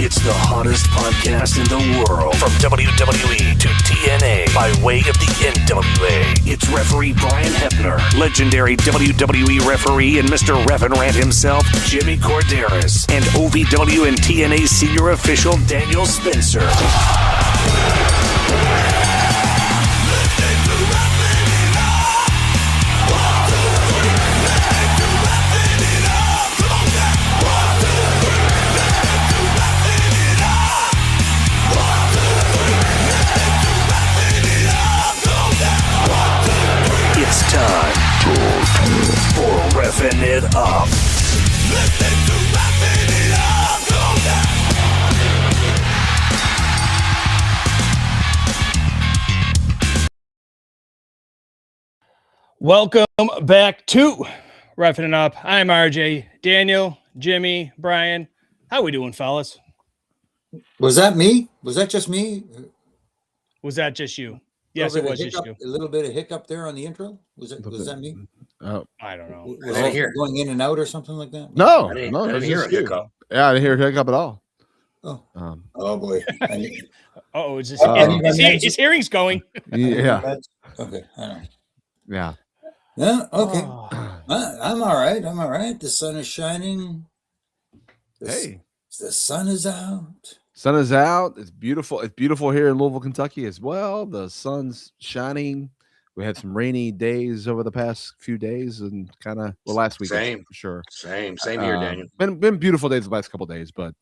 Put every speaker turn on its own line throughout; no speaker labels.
It's the hottest podcast in the world. From WWE to TNA by way of the NWA. It's referee Brian Hebner, legendary WWE referee and Mr. Refin Rant himself, Jimmy Corderas, and OVW and TNA senior official Daniel Spencer. It's time for Refin' It Up.
Welcome back to Refin' It Up. I'm RJ, Daniel, Jimmy, Brian. How we doing, fellas?
Was that me? Was that just me?
Was that just you? Yes, it was just you.
A little bit of hiccup there on the intro. Was that me?
Oh, I don't know.
Was it here going in and out or something like that?
No,
I didn't hear a hiccup.
Yeah, I didn't hear a hiccup at all.
Oh, oh boy.
Oh, is his hearing's going?
Yeah.
Okay. I don't know.
Yeah.
Yeah. Okay.
Oh.
I'm all right. I'm all right. The sun is shining.
Hey,
the sun is out.
Sun is out. It's beautiful. It's beautiful here in Louisville, Kentucky as well. The sun's shining. We had some rainy days over the past few days and kind of last week
Same.
for sure.
Same here, Daniel.
Been beautiful days the last couple of days, but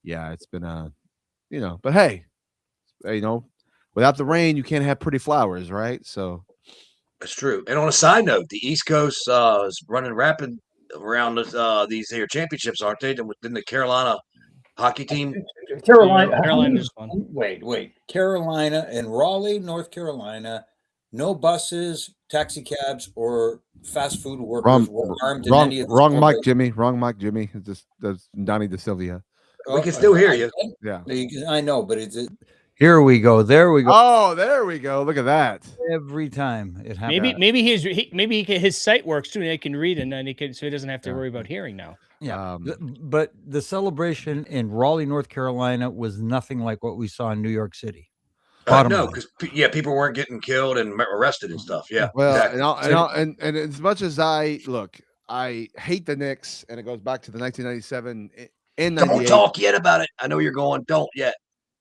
yeah, it's been but hey, without the rain, you can't have pretty flowers, right? So
That's true. And on a side note, the East Coast is running rapid around these here championships, aren't they? Didn't the Carolina hockey team?
Carolina just won.
Wait. Carolina and Raleigh, North Carolina. No buses, taxi cabs, or fast food workers were armed in any of the
wrong mic, Jimmy. Wrong mic, Jimmy. That's Donnie DeSilvia.
We can still hear you.
Yeah.
I know, but it's
Here we go. There we go.
Oh, there we go. Look at that.
Every time it happens.
Maybe his sight works too, and he can read, and then so he doesn't have to worry about hearing now.
Yeah. But the celebration in Raleigh, North Carolina was nothing like what we saw in New York City.
No, because people weren't getting killed and arrested and stuff. Yeah.
Well,
exactly.
and as much as I hate the Knicks, and it goes back to the 1997 and 98.
Don't talk yet about it. I know you're going. Don't yet.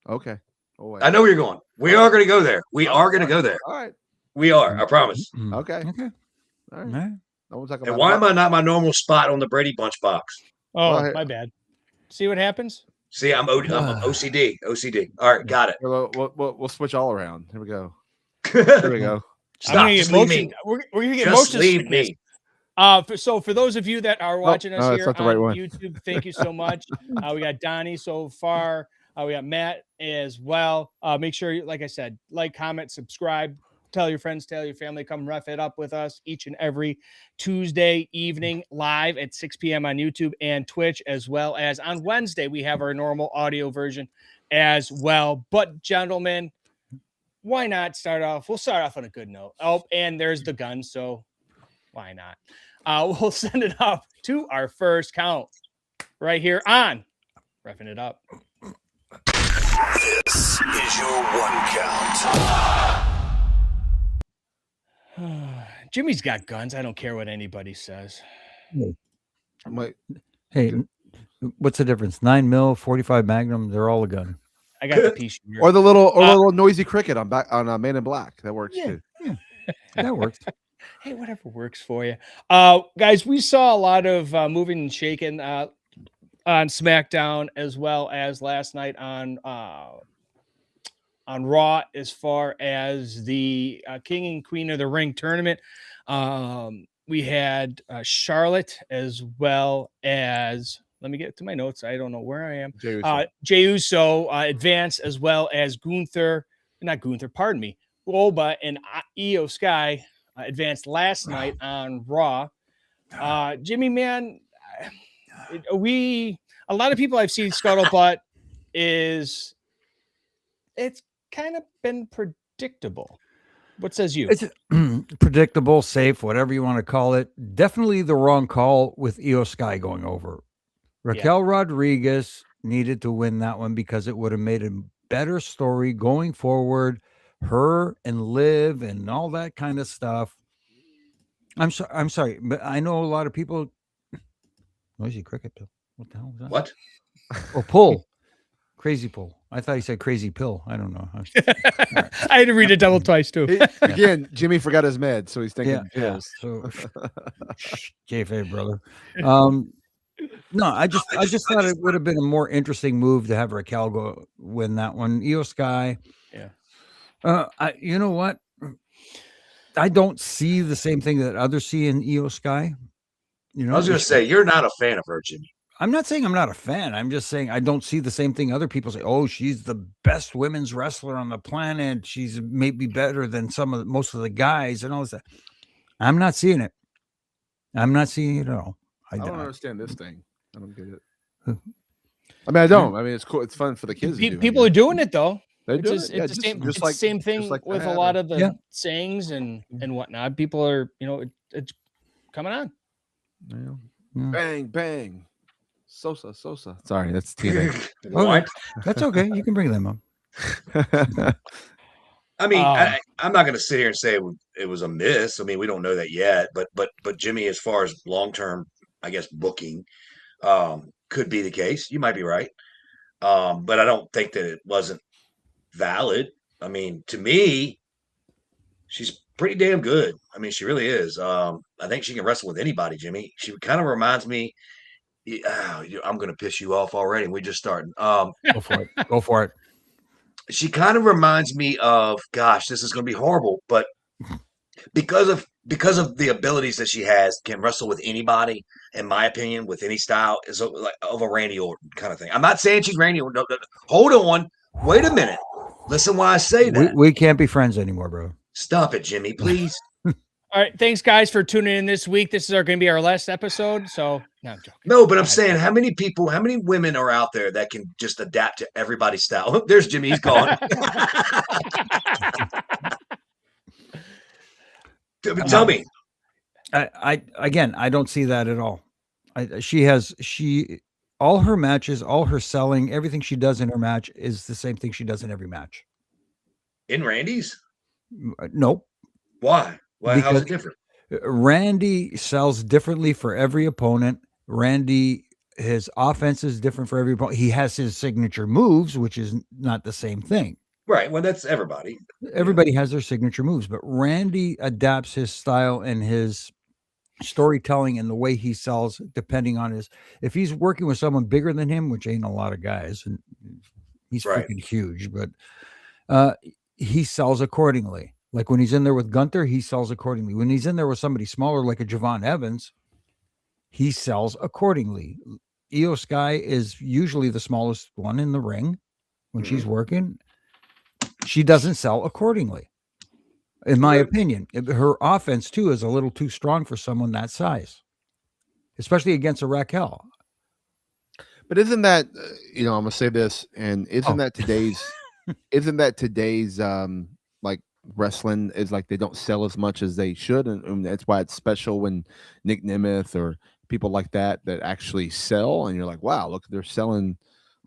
Okay. Oh,
I know where you're going. We are going to go there. We are going to go there.
All right.
We are. I promise.
Okay.
Okay.
All right. No one talk about
And why am I not my normal spot on the Brady Bunch box?
Oh, my bad. See what happens?
See, I'm OCD. OCD. All right, got it.
We'll switch all around. Here we go.
Here
we go.
Stop. Just leave me.
We're going to get
Just
motion
leave me.
So for those of you that are watching us here on
right
YouTube, thank you so much. We got Donnie so far. We got Matt as well. Make sure, like I said, like, comment, subscribe. Tell your friends, tell your family, come ref it up with us each and every Tuesday evening live at 6 p.m. on YouTube and Twitch, as well as on Wednesday. We have our normal audio version as well. But gentlemen, why not start off? We'll start off on a good note. Oh, and there's the gun. So why not? We'll send it up to our first count right here on Reffing It Up.
This is your one count.
Jimmy's got guns. I don't care what anybody says.
Hey, what's the difference? 9mm, 45 Magnum, they're all a gun.
I got the piece.
Or the little noisy cricket on Man in Black. That works too.
Yeah. That works.
Hey, whatever works for you. Guys, we saw a lot of moving and shaking on Smackdown, as well as last night on Raw, as far as the King and Queen of the Ring tournament. We had Charlotte, as well as, let me get to my notes. I don't know where I am. Jey Uso advance, as well as Gunther, Golba and Io Sky advanced last night on Raw. Jimmy, man, a lot of people I've seen scuttlebutt is it's kind of been predictable. What says you?
It's predictable, safe, whatever you want to call it. Definitely the wrong call with Io Sky going over. Raquel Rodriguez needed to win that one because it would have made a better story going forward. Her and Liv and all that kind of stuff. I'm sorry, but I know a lot of people. Noisy cricket pill. What the hell was that?
What?
Oh, pull. Crazy pull. I thought he said crazy pill. I don't know.
I had to read it double twice too.
Again, Jimmy forgot his meds, so he's thinking pills.
So, kayfabe, brother. No, I just thought it would have been a more interesting move to have Raquel go win that one. Io Sky.
Yeah.
You know what? I don't see the same thing that others see in Io Sky. You know,
I was going to say, you're not a fan of her, Jimmy.
I'm not saying I'm not a fan. I'm just saying I don't see the same thing other people say. Oh, she's the best women's wrestler on the planet. She's maybe better than most of the guys and all this. I'm not seeing it. I'm not seeing it at all.
I don't understand this thing. I don't get it. I mean, I don't. I mean, it's cool. It's fun for the kids.
People are doing it though.
It's
the same thing with a lot of the sayings and whatnot. People are, it's coming on.
Yeah. Bang, bang. Sosa. Sorry, that's TNA.
What?
That's okay. You can bring them up.
I mean, I'm not going to sit here and say it was a miss. I mean, we don't know that yet. But Jimmy, as far as long term, I guess booking could be the case. You might be right, but I don't think that it wasn't valid. I mean, to me, she's pretty damn good. I mean, she really is. I think she can wrestle with anybody, Jimmy. She kind of reminds me. I'm going to piss you off already. We're just starting.
Go for it. Go for it.
She kind of reminds me of, gosh, this is going to be horrible, but because of the abilities that she has, can wrestle with anybody, in my opinion, with any style, is like of a Randy Orton kind of thing. I'm not saying she's Randy Orton. No. Hold on. Wait a minute. Listen why I say that.
We can't be friends anymore, bro.
Stop it, Jimmy, please.
All right, thanks guys for tuning in this week. This is going to be our last episode. So no, I'm joking.
No, but I'm saying, how many women are out there that can just adapt to everybody's style? There's Jimmy. He's gone. Tell me.
I don't see that at all. All her matches, all her selling, everything she does in her match is the same thing she does in every match.
In Randy's?
Nope.
Why? How is it different?
Randy sells differently for every opponent. His offense is different for every opponent. He has his signature moves, which is not the same thing.
Right. Well, that's everybody.
Everybody has their signature moves, but Randy adapts his style and his storytelling and the way he sells, depending on if he's working with someone bigger than him, which ain't a lot of guys, and he's freaking huge, but he sells accordingly. Like when he's in there with Gunther, he sells accordingly. When he's in there with somebody smaller, like a Javon Evans, he sells accordingly. Io Sky is usually the smallest one in the ring when she's working. She doesn't sell accordingly, in my opinion. Her offense, too, is a little too strong for someone that size, especially against a Raquel.
But isn't that, I'm going to say this, and isn't that today's like wrestling is like they don't sell as much as they should, and that's why it's special when Nick Nemeth or people like that actually sell, and you're like, wow, look, they're selling,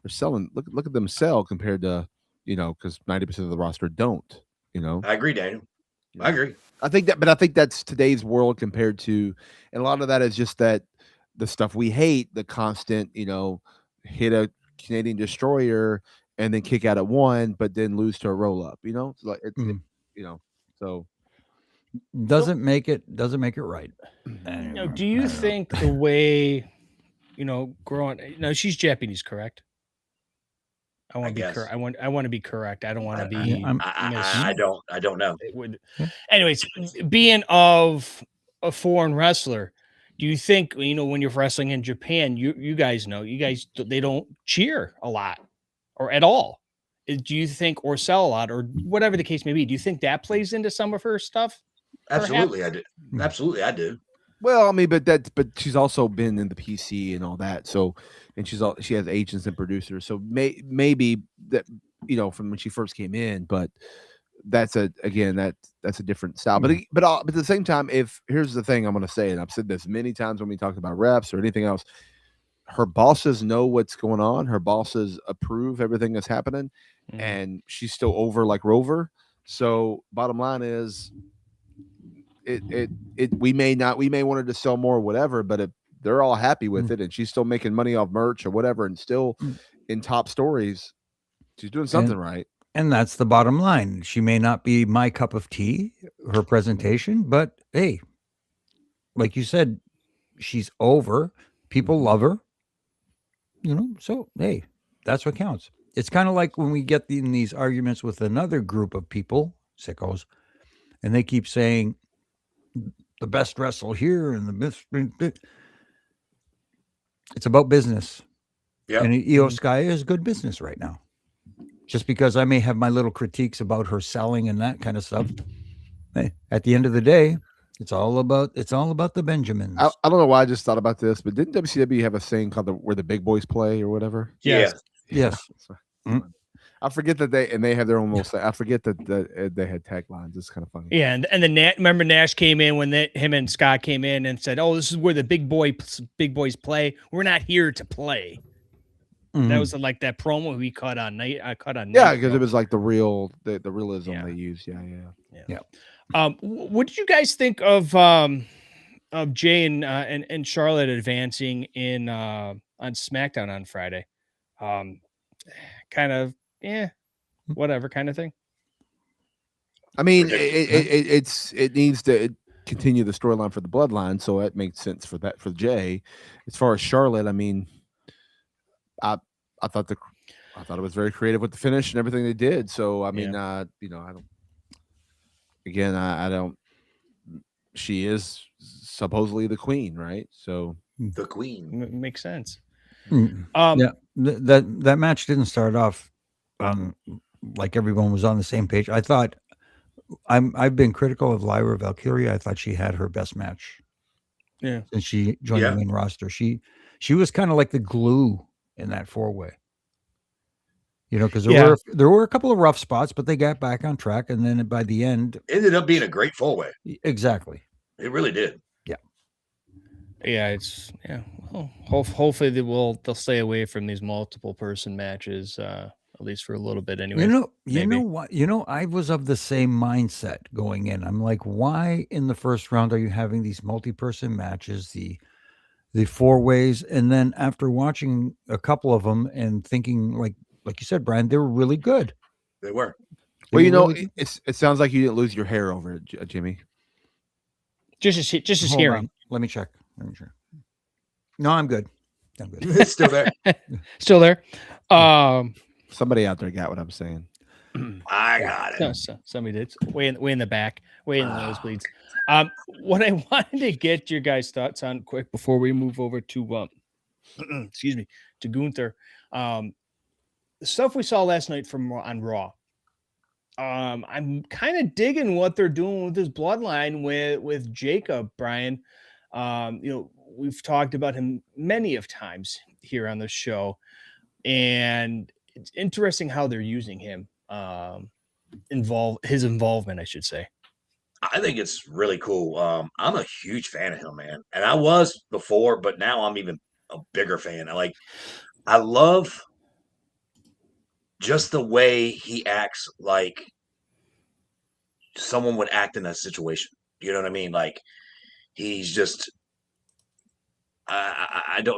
look at them sell compared to, because 90% of the roster don't,
I agree, Daniel. I agree.
I think that's today's world compared to, and a lot of that is just that the stuff we hate, the constant, hit a Canadian destroyer and then kick out at one, but then lose to a roll up, it's like so
doesn't make it right.
Do you think the way, growing, she's Japanese, correct? I want to be correct. I want to be correct. I don't want to be.
I don't know.
It would. Anyways, being of a foreign wrestler, do you think when you're wrestling in Japan, you guys know they don't cheer a lot or at all? Do you think, or sell a lot, or whatever the case may be? Do you think that plays into some of her stuff?
Absolutely, I do. Absolutely, I do.
Well, I mean, but she's also been in the PC and all that. So, and she has agents and producers. So maybe that from when she first came in, but that's a different style. But at the same time, here's the thing I'm going to say, and I've said this many times when we talk about reps or anything else, her bosses know what's going on. Her bosses approve everything that's happening, and she's still over like Rover. So bottom line is, we may want her to sell more or whatever, but if they're all happy with it and she's still making money off merch or whatever and still in top stories, she's doing something right.
And that's the bottom line. She may not be my cup of tea, her presentation, but hey, like you said, she's over. People love her. So hey, that's what counts. It's kind of like when we get in these arguments with another group of people, sickos, and they keep saying the best wrestle here and the best. It's about business. Yeah. And Io Sky is good business right now. Just because I may have my little critiques about her selling and that kind of stuff, hey, at the end of the day, it's all about the Benjamins.
I don't know why I just thought about this, but didn't WCW have a saying called where the big boys play or whatever?
Yes.
I forget that they have their own little. I forget that they had taglines. It's kind of funny.
Yeah, and the remember Nash came in when him and Scott came in and said, "Oh, this is where the big boys play. We're not here to play." That was like that promo we cut on night.
Yeah, because it was like the realism they used. Yeah.
What did you guys think of Jay and Charlotte advancing in on SmackDown on Friday? Kind of whatever kind of thing.
I mean, it needs to continue the storyline for the Bloodline, so it makes sense for Jay. As far as Charlotte, I mean, I thought it was very creative with the finish and everything they did. So I mean, I don't. Again, I don't. She is supposedly the queen, right? So
the queen
makes sense.
That match didn't start off like everyone was on the same page. I thought I've been critical of Lyra Valkyria. I thought she had her best match.
Yeah,
since she joined the main roster, she was kind of like the glue in that 4-way. Because there were a couple of rough spots, but they got back on track, and then by the end,
ended up being a great 4-way.
Exactly,
it really did.
Well, hopefully they'll stay away from these multiple person matches, at least for a little bit anyway.
You know what? I was of the same mindset going in. I'm like, why in the first round are you having these multi-person matches, the 4-ways, and then after watching a couple of them and thinking like you said, Brian, they were really good.
They were.
Well, it sounds like you didn't lose your hair over it, Jimmy.
Just his hearing.
Let me check. No, I'm good.
It's still there.
Still there.
Somebody out there got what I'm saying.
I got it.
Somebody did. Way in the back. Way in the nosebleeds. What I wanted to get your guys' thoughts on quick before we move over to excuse me, to Gunther. The stuff we saw last night on Raw. I'm kind of digging what they're doing with this bloodline with Jacob, Brian. We've talked about him many of times here on the show, and it's interesting how they're using him. His involvement, I should say.
I think it's really cool. I'm a huge fan of him, man, and I was before, but now I'm even a bigger fan. I love just the way he acts like someone would act in that situation. You know what I mean? Like he's just,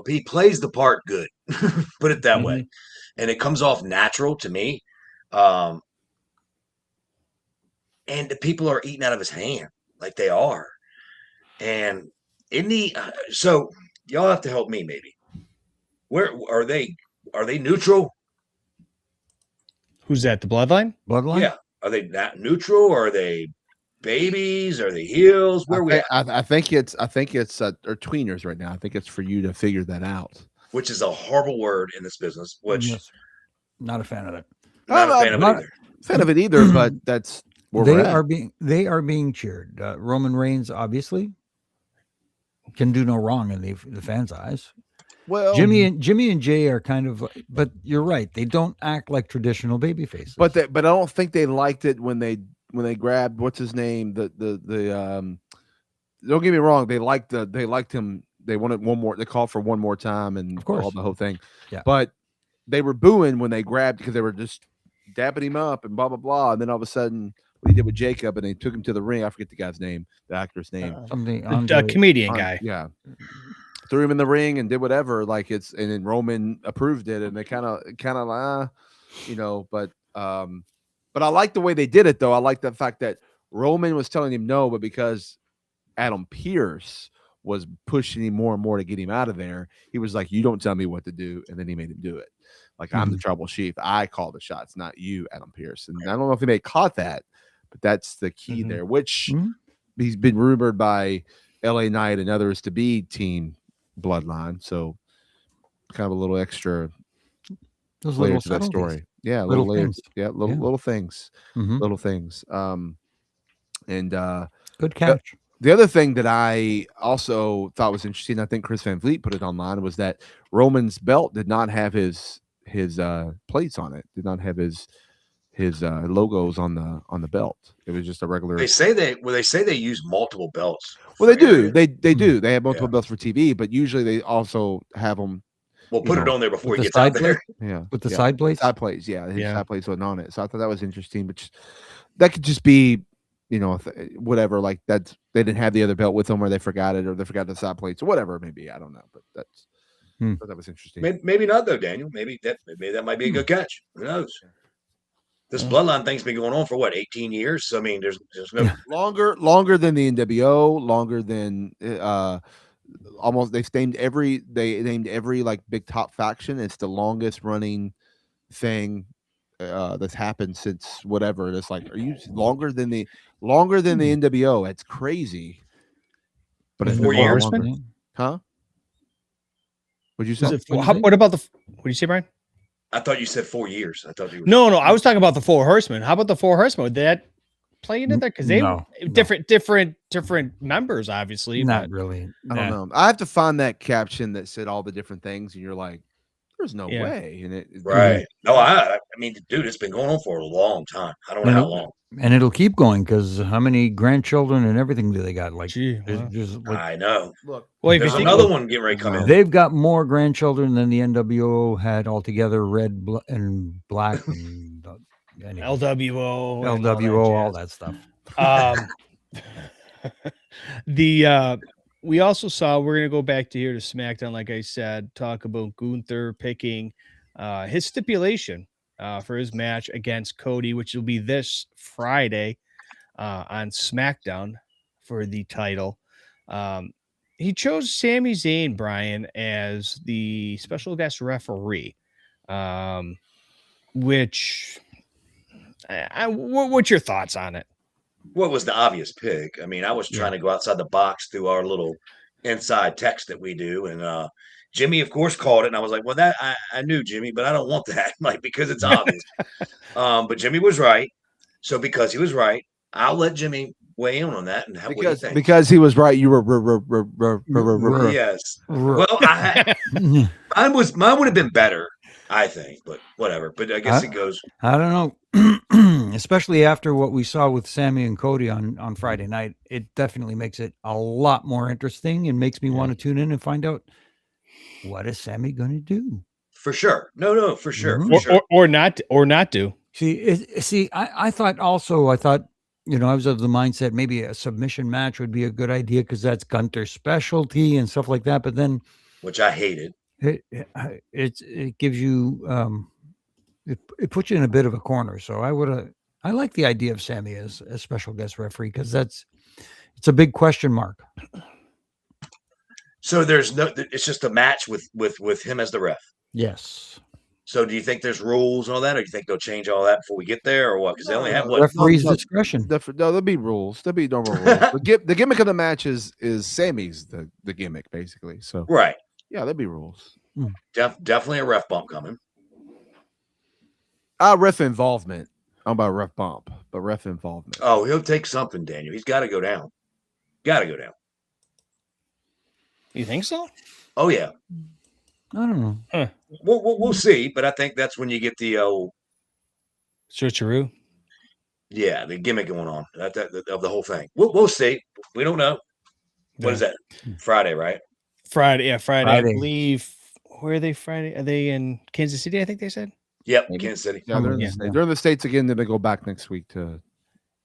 he plays the part good, put it that way. And it comes off natural to me. And the people are eating out of his hand like they are. And so y'all have to help me maybe. Where are they? Are they neutral?
Who's that? The Bloodline?
Yeah. Are they not neutral? Or are they babies? Are they heels? Where we at?
I think it's or tweeners right now. I think it's for you to figure that out.
Which is a horrible word in this business. Which
not a fan of it.
Not a fan of it either.
Fan of it either, but that's where
they are being cheered. Roman Reigns obviously can do no wrong in the fans' eyes.
Well,
Jimmy and Jay are kind of, but you're right. They don't act like traditional baby faces.
But I don't think they liked it when they grabbed what's his name. Don't get me wrong. They liked him they wanted one more. They called for one more time and
Of course.
all the whole thing.
Yeah.
But they were booing when they grabbed because they were just dapping him up and blah blah blah. And then all of a sudden, what he did with Jacob, and they took him to the ring. I forget the guy's name, the actor's name.
Something
The comedian guy.
Yeah. Threw him in the ring and did whatever. Like and then Roman approved it, and they kind of but I like the way they did it though. I like the fact that Roman was telling him no, but because Adam Pearce was pushing him more and more to get him out of there, he was like, "You don't tell me what to do," and then he made him do it. Like, I'm the trouble chief. I call the shots, not you, Adam Pearce. And I don't know if anybody caught that, but that's the key there. Which he's been rumored by LA Knight and others to be Team Bloodline. So, kind of a little extra layer to that story. Yeah, little layers. Yeah, little things. Little things.
Good catch.
The other thing that I also thought was interesting, I think Chris Van Vliet put it online, was that Roman's belt did not have his plates on it. Did not have his logos on the belt. It was just a regular.
They say they use multiple belts.
Well, they do. They do. They have multiple belts for TV, but usually they also have them.
Well, put it on there before he gets out there.
Yeah,
with the side plates.
Side plates. Yeah, his side plates wasn't on it. So I thought that was interesting. But that could just be, whatever. Like they didn't have the other belt with them, or they forgot it, or they forgot the side plates, or whatever it may be. I don't know, but that's. That was interesting.
Maybe not though, Daniel. Maybe that might be a good catch. Who knows? This bloodline thing's been going on for 18 years. So I mean, there's no
longer than the NWO, longer than almost they named every like big top faction. It's the longest running thing that's happened since whatever. It's like, are you longer than the NWO? It's crazy. But it's
4 years,
huh? What'd you say?
What about what did you say, Brian?
I thought you said 4 years. I thought you were
No, I was talking about the Four Horsemen. How about the Four Horsemen? Would that play into there? Because they different members, obviously.
Not really.
I don't know. I have to find that caption that said all the different things, and you're like, there's no way. And
right. No, I mean, dude, it's been going on for a long time. I don't know how long.
And it'll keep going because how many grandchildren and everything do they got? Like,
I know.
Look,
there's another one getting ready to come in.
They've got more grandchildren than the NWO had altogether, red and black. And, anyway.
LWO,
all that stuff.
We also saw, we're going to go back to here to SmackDown, like I said, talk about Gunther picking his stipulation for his match against Cody, which will be this Friday on SmackDown for the title. He chose Sami Zayn, Brian, as the special guest referee, which what's your thoughts on it?
What was the obvious pick? I mean, I was trying to go outside the box through our little inside text that we do. And Jimmy, of course, called it. And I was like, well, that I knew, Jimmy, but I don't want that, like, because it's obvious. But Jimmy was right. So because he was right, I'll let Jimmy weigh in on that and what he thinks.
Because he was right, you were
yes. Well, mine would have been better, I think, but whatever. But I guess it goes.
I don't know. Especially after what we saw with Sammy and Cody on Friday night, it definitely makes it a lot more interesting and makes me want to tune in and find out what is Sammy going to do.
For sure. No, for sure.
Mm-hmm.
For sure.
Or not do.
I thought, I was of the mindset maybe a submission match would be a good idea because that's Gunther's specialty and stuff like that. But then,
which I hated,
it gives you it puts you in a bit of a corner. So I like the idea of Sammy as a special guest referee because it's a big question mark.
So it's just a match with him as the ref.
Yes.
So do you think there's rules and all that, or do you think they'll change all that before we get there, or what? Because they only have
referee's discretion.
No, there'll be rules. There'll be normal rules. The gimmick of the match is Sammy's the gimmick, basically. So
right.
Yeah, there'll be rules.
Definitely a ref bump coming.
Ref involvement. I don't know about ref bump, but ref involvement.
Oh, he'll take something, Daniel. He's got to go down.
You think so?
Oh yeah.
I don't know.
Huh.
We'll see, but I think that's when you get the
switcheroo.
Yeah, the gimmick going on of the whole thing. We'll see. We don't know. What is that? Friday, right?
Friday. Yeah, Friday. I believe. Where are they Friday? Are they in Kansas City? I think they said.
Yep,
Maybe?
Kansas City.
Yeah, they're in the States. They're in the States again. Then they go back next week to.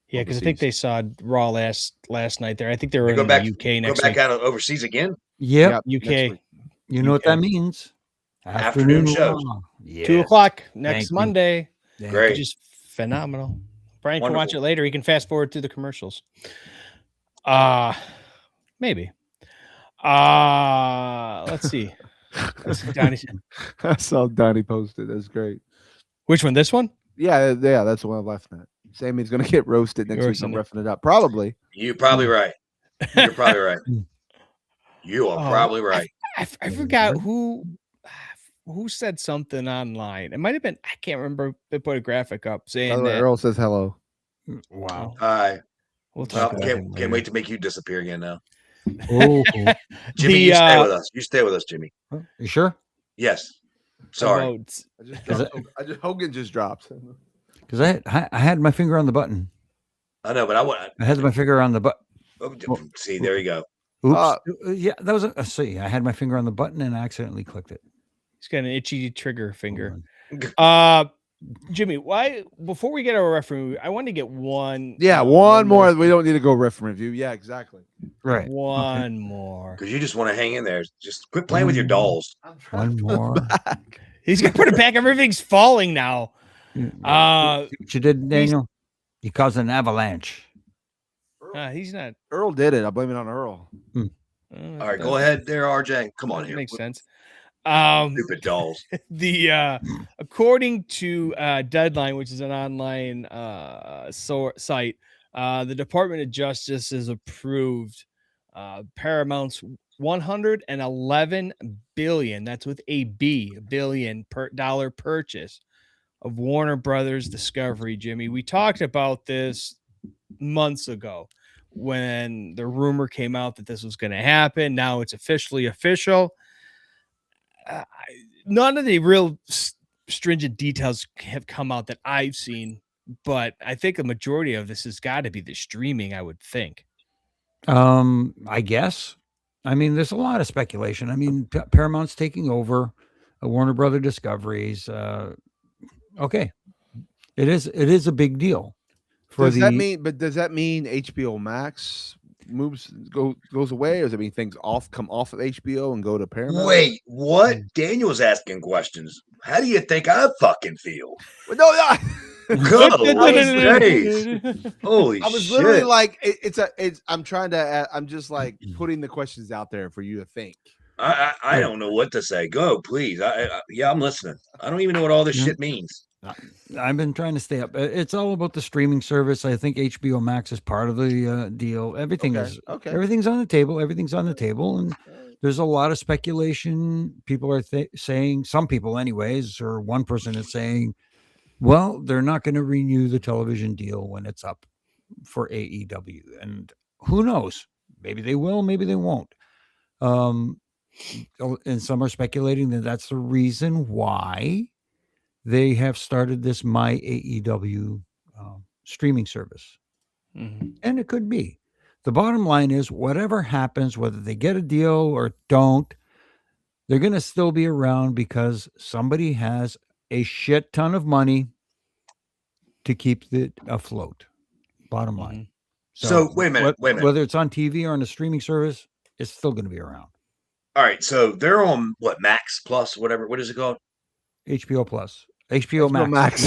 Yeah, because I think they saw Raw last night there. I think they were
Go
in
back,
the UK next
go back
week.
out overseas again.
Yep.
UK.
You know what that means?
Afternoon shows.
Yes.
2:00 next Monday.
Great.
Just phenomenal. Brian
Wonderful.
can watch it later. He can fast forward through the commercials. Maybe. Let's see. Donnie.
I saw Donnie posted. That's great.
Which one? This one?
Yeah, that's the one I'm laughing at. Sammy's gonna get roasted next week. I'm roughing it up. Probably.
You're probably right. You're probably right. You are probably right.
I forgot who said something online. It might have been, I can't remember. They put a graphic up saying
By the way,
that.
Earl says hello.
Wow.
Hi.
We'll talk about him
Can't wait to make you disappear again now.
Oh,
Jimmy, you stay with us. You stay with us, Jimmy.
You sure?
Yes. Sorry.
Hogan just dropped.
Because I had my finger on the button.
I know, but
I had my finger on the button.
See, there you go.
Oops. Yeah, that was see. I had my finger on the button and I accidentally clicked it.
He's got an itchy trigger finger. Jimmy, why before we get our referee, I want to get one.
Yeah, one more. We don't need to go ref review. Yeah, exactly.
Right.
One more.
Because you just want to hang in there. Just quit playing with your dolls.
One more.
He's gonna put it back. Everything's falling now.
What you did, Daniel? You caused an avalanche.
He's not.
Earl did it. I blame it on Earl.
All right, go ahead there, RJ. Come on here.
Makes sense.
Stupid dolls.
According to Deadline, which is an online site, the Department of Justice has approved Paramount's $111 billion. That's with a B, billion dollar purchase of Warner Brothers Discovery. Jimmy, we talked about this months ago when the rumor came out that this was going to happen. Now it's officially official. None of the real stringent details have come out that I've seen, but I think a majority of this has got to be the streaming, I would think.
I guess. I mean, there's a lot of speculation. I mean, Paramount's taking over Warner Brother Discoveries. Okay. It is a big deal.
Does that mean HBO Max goes away, or does it mean things come off of HBO and go to Paramount?
Wait, what? Daniel's asking questions. How do you think I fucking feel?
Well, no.
Holy
I was
shit.
literally like, I'm just like putting the questions out there for you to think.
I don't know what to say. Go, please. I'm listening. I don't even know what all this shit means.
I've been trying to stay up. It's all about the streaming service. I think HBO Max is part of the deal. Everything's on the table. Everything's on the table, and there's a lot of speculation. People are saying, some people, anyways, or one person is saying, well, they're not going to renew the television deal when it's up for AEW, and who knows? Maybe they will. Maybe they won't. And some are speculating that that's the reason why they have started this My AEW streaming service.
Mm-hmm.
And it could be. The bottom line is, whatever happens, whether they get a deal or don't, they're going to still be around because somebody has a shit ton of money to keep it afloat. Bottom line.
Mm-hmm.
So wait a minute.
Whether it's on TV or on a streaming service, it's still going to be around.
All right. So they're on what, Max Plus, whatever. What is it called?
HBO Plus. HBO Max.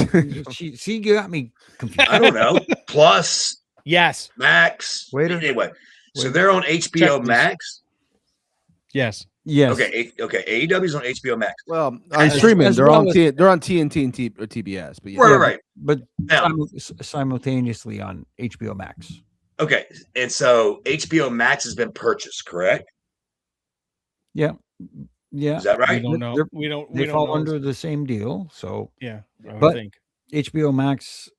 See, you got me confused.
I don't know. Plus.
Yes.
Max.
Waiter.
Anyway, so they're on HBO Max.
Yes.
Yes.
Okay. AEW's on HBO Max.
Well, on streaming, they're on TNT and TBS. But yeah.
Right.
But
now,
simultaneously on HBO Max.
Okay, and so HBO Max has been purchased, correct?
Yeah.
Is that right?
We don't know. We don't.
They fall under the same deal. So
yeah,
but HBO Max.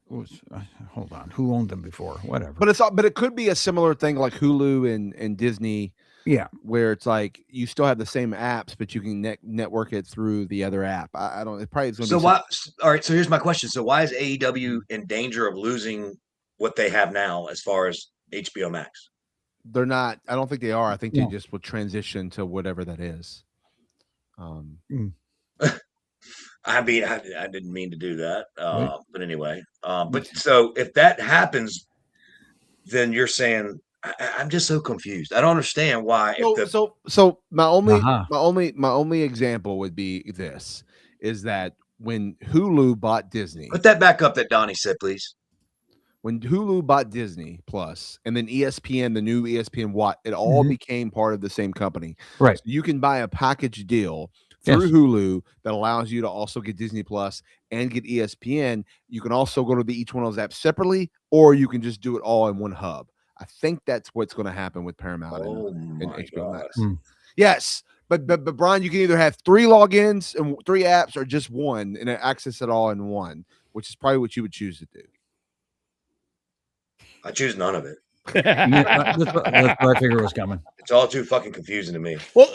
Hold on, who owned them before? Whatever.
But it could be a similar thing like Hulu and Disney.
Yeah,
where it's like you still have the same apps, but you can network it through the other app. I don't. It probably is going to.
So why? All right. So here's my question. So why is AEW in danger of losing what they have now as far as HBO Max?
They're not. I don't think they are. I think they
No.
just will transition to whatever that is.
I mean, I didn't mean to do that.
Right.
But anyway, but so if that happens, then you're saying I'm just so confused. I don't understand why.
So my only
Uh-huh.
my only example would be this is that when Hulu bought Disney,
Put that back up that Donnie said, please.
when Hulu bought Disney Plus and then ESPN, the new ESPN What, it all became part of the same company.
Right.
So you can buy a package deal through Hulu that allows you to also get Disney Plus and get ESPN. You can also go to each one of those apps separately, or you can just do it all in one hub. I think that's what's going to happen with Paramount and HBO Max. Yes. But Brian, you can either have 3 logins and 3 apps or just one and access it all in one, which is probably what you would choose to do.
I choose none of it.
That's what I figured was coming.
It's all too fucking confusing to me.
Well,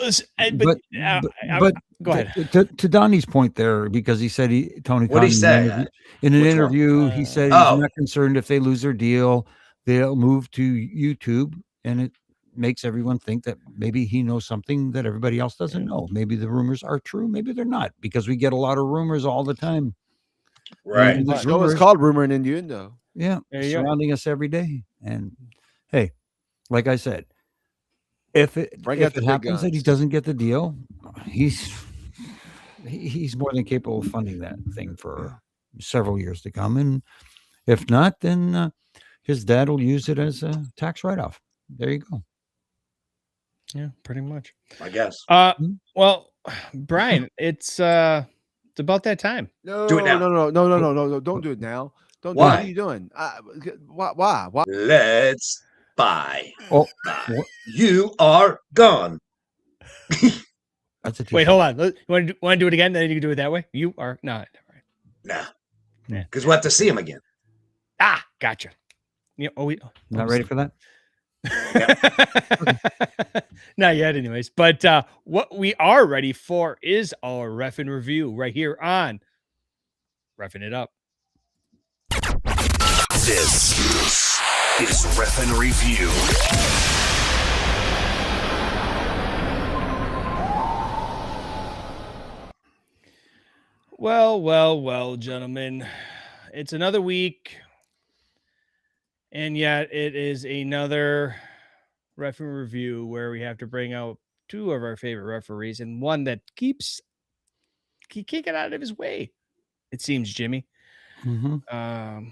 but
go ahead.
To Donnie's point there, because he said Tony
What did he say?
In an
Which
interview,
one?
he said he's not concerned if they lose their deal. They'll move to YouTube, and it makes everyone think that maybe he knows something that everybody else doesn't know. Maybe the rumors are true, maybe they're not, because we get a lot of rumors all the time.
Right.
And
The show is called Rumor and Innuendo.
Yeah, surrounding us every day. And hey, like I said, if it happens that he doesn't get the deal, he's more than capable of funding that thing for several years to come. And if not, then his dad will use it as a tax write-off. There you go.
Yeah, pretty much.
I guess.
Well, Brian, it's about that time.
No,
do it now.
No, don't do it now. Don't.
Why?
What are you doing? Why?
Let's buy.
Oh,
you are gone.
That's a
wait. Hold on. You want to do it again? Then you can do it that way. You are not.
Nah. Because we'll have to see him again.
Ah, gotcha. Yeah.
Not ready for that.
Not yet, anyways. But what we are ready for is our Refin review right here on Refin It Up.
This is Refin Review.
Well, gentlemen. It's another week, and yet it is another Refin review where we have to bring out 2 of our favorite referees and one that he can't get out of his way. It seems, Jimmy. Our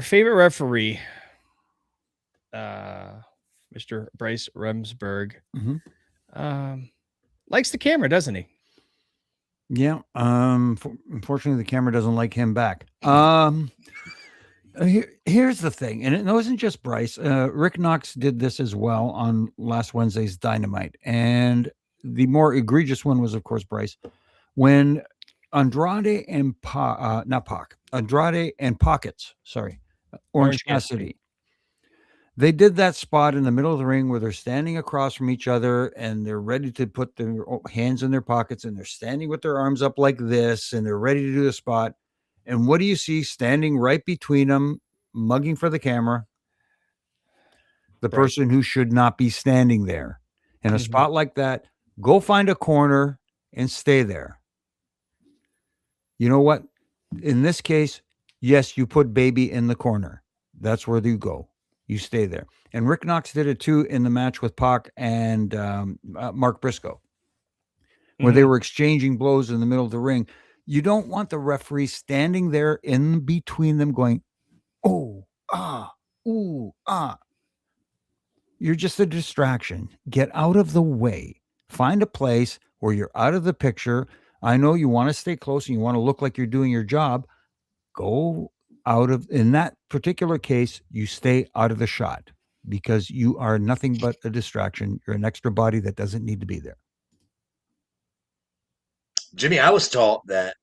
favorite referee, Mr. Bryce Remsburg, likes the camera, doesn't he?
Yeah. Unfortunately, the camera doesn't like him back. Here's the thing, and it wasn't just Bryce. Rick Knox did this as well on last Wednesday's Dynamite, and the more egregious one was, of course, Bryce. When Andrade and Andrade and Pockets, Orange Cassidy. They did that spot in the middle of the ring where they're standing across from each other and they're ready to put their hands in their pockets and they're standing with their arms up like this and they're ready to do the spot. And what do you see standing right between them, mugging for the camera? The person who should not be standing there. In a spot like that, go find a corner and stay there. You know what? In this case, yes, you put baby in the corner. That's where you go. You stay there. And Rick Knox did it too in the match with Pac and Mark Briscoe, where they were exchanging blows in the middle of the ring. You don't want the referee standing there in between them going, oh, ah, ooh, ah. You're just a distraction. Get out of the way. Find a place where you're out of the picture. I know you want to stay close and you want to look like you're doing your job. Go out of, in that particular case, you stay out of the shot because you are nothing but a distraction. You're an extra body that doesn't need to be there.
Jimmy, I was taught that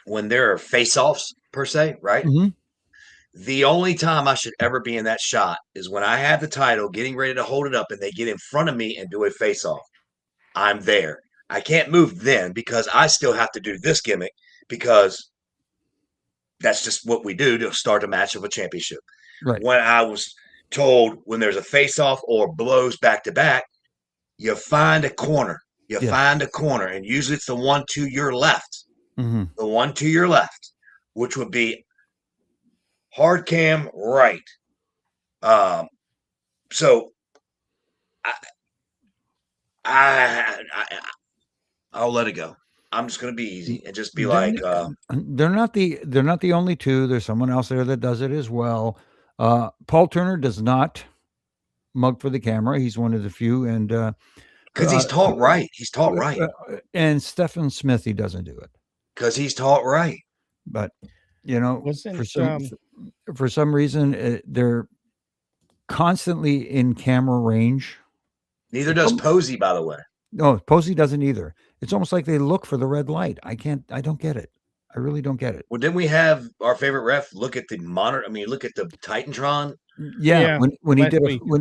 when there are face-offs per se, right? The only time I should ever be in that shot is when I have the title getting ready to hold it up and they get in front of me and do a face-off. I'm there. I can't move then because I still have to do this gimmick because that's just what we do to start a match of a championship.
Right.
when I was told when there's a face-off or blows back to back, you find a corner. You
Yes.
find a corner, and usually it's the one to your left.
Mhm.
The one to your left, which would be hard cam right. So I'll let it go. I'm just gonna be easy and just be like,
they're not the only two. There's someone else there that does it as well. Paul Turner does not mug for the camera. He's one of the few, and
because he's taught right. He's taught right.
And Stephen Smith, he doesn't do it
because he's taught right.
But for some reason, they're constantly in camera range.
Neither does Posey, by the way.
No, Posey doesn't either. It's almost like they look for the red light. I don't get it. I really don't get it.
Well, didn't we have our favorite ref look at the monitor? I mean, look at the Titantron.
Yeah. When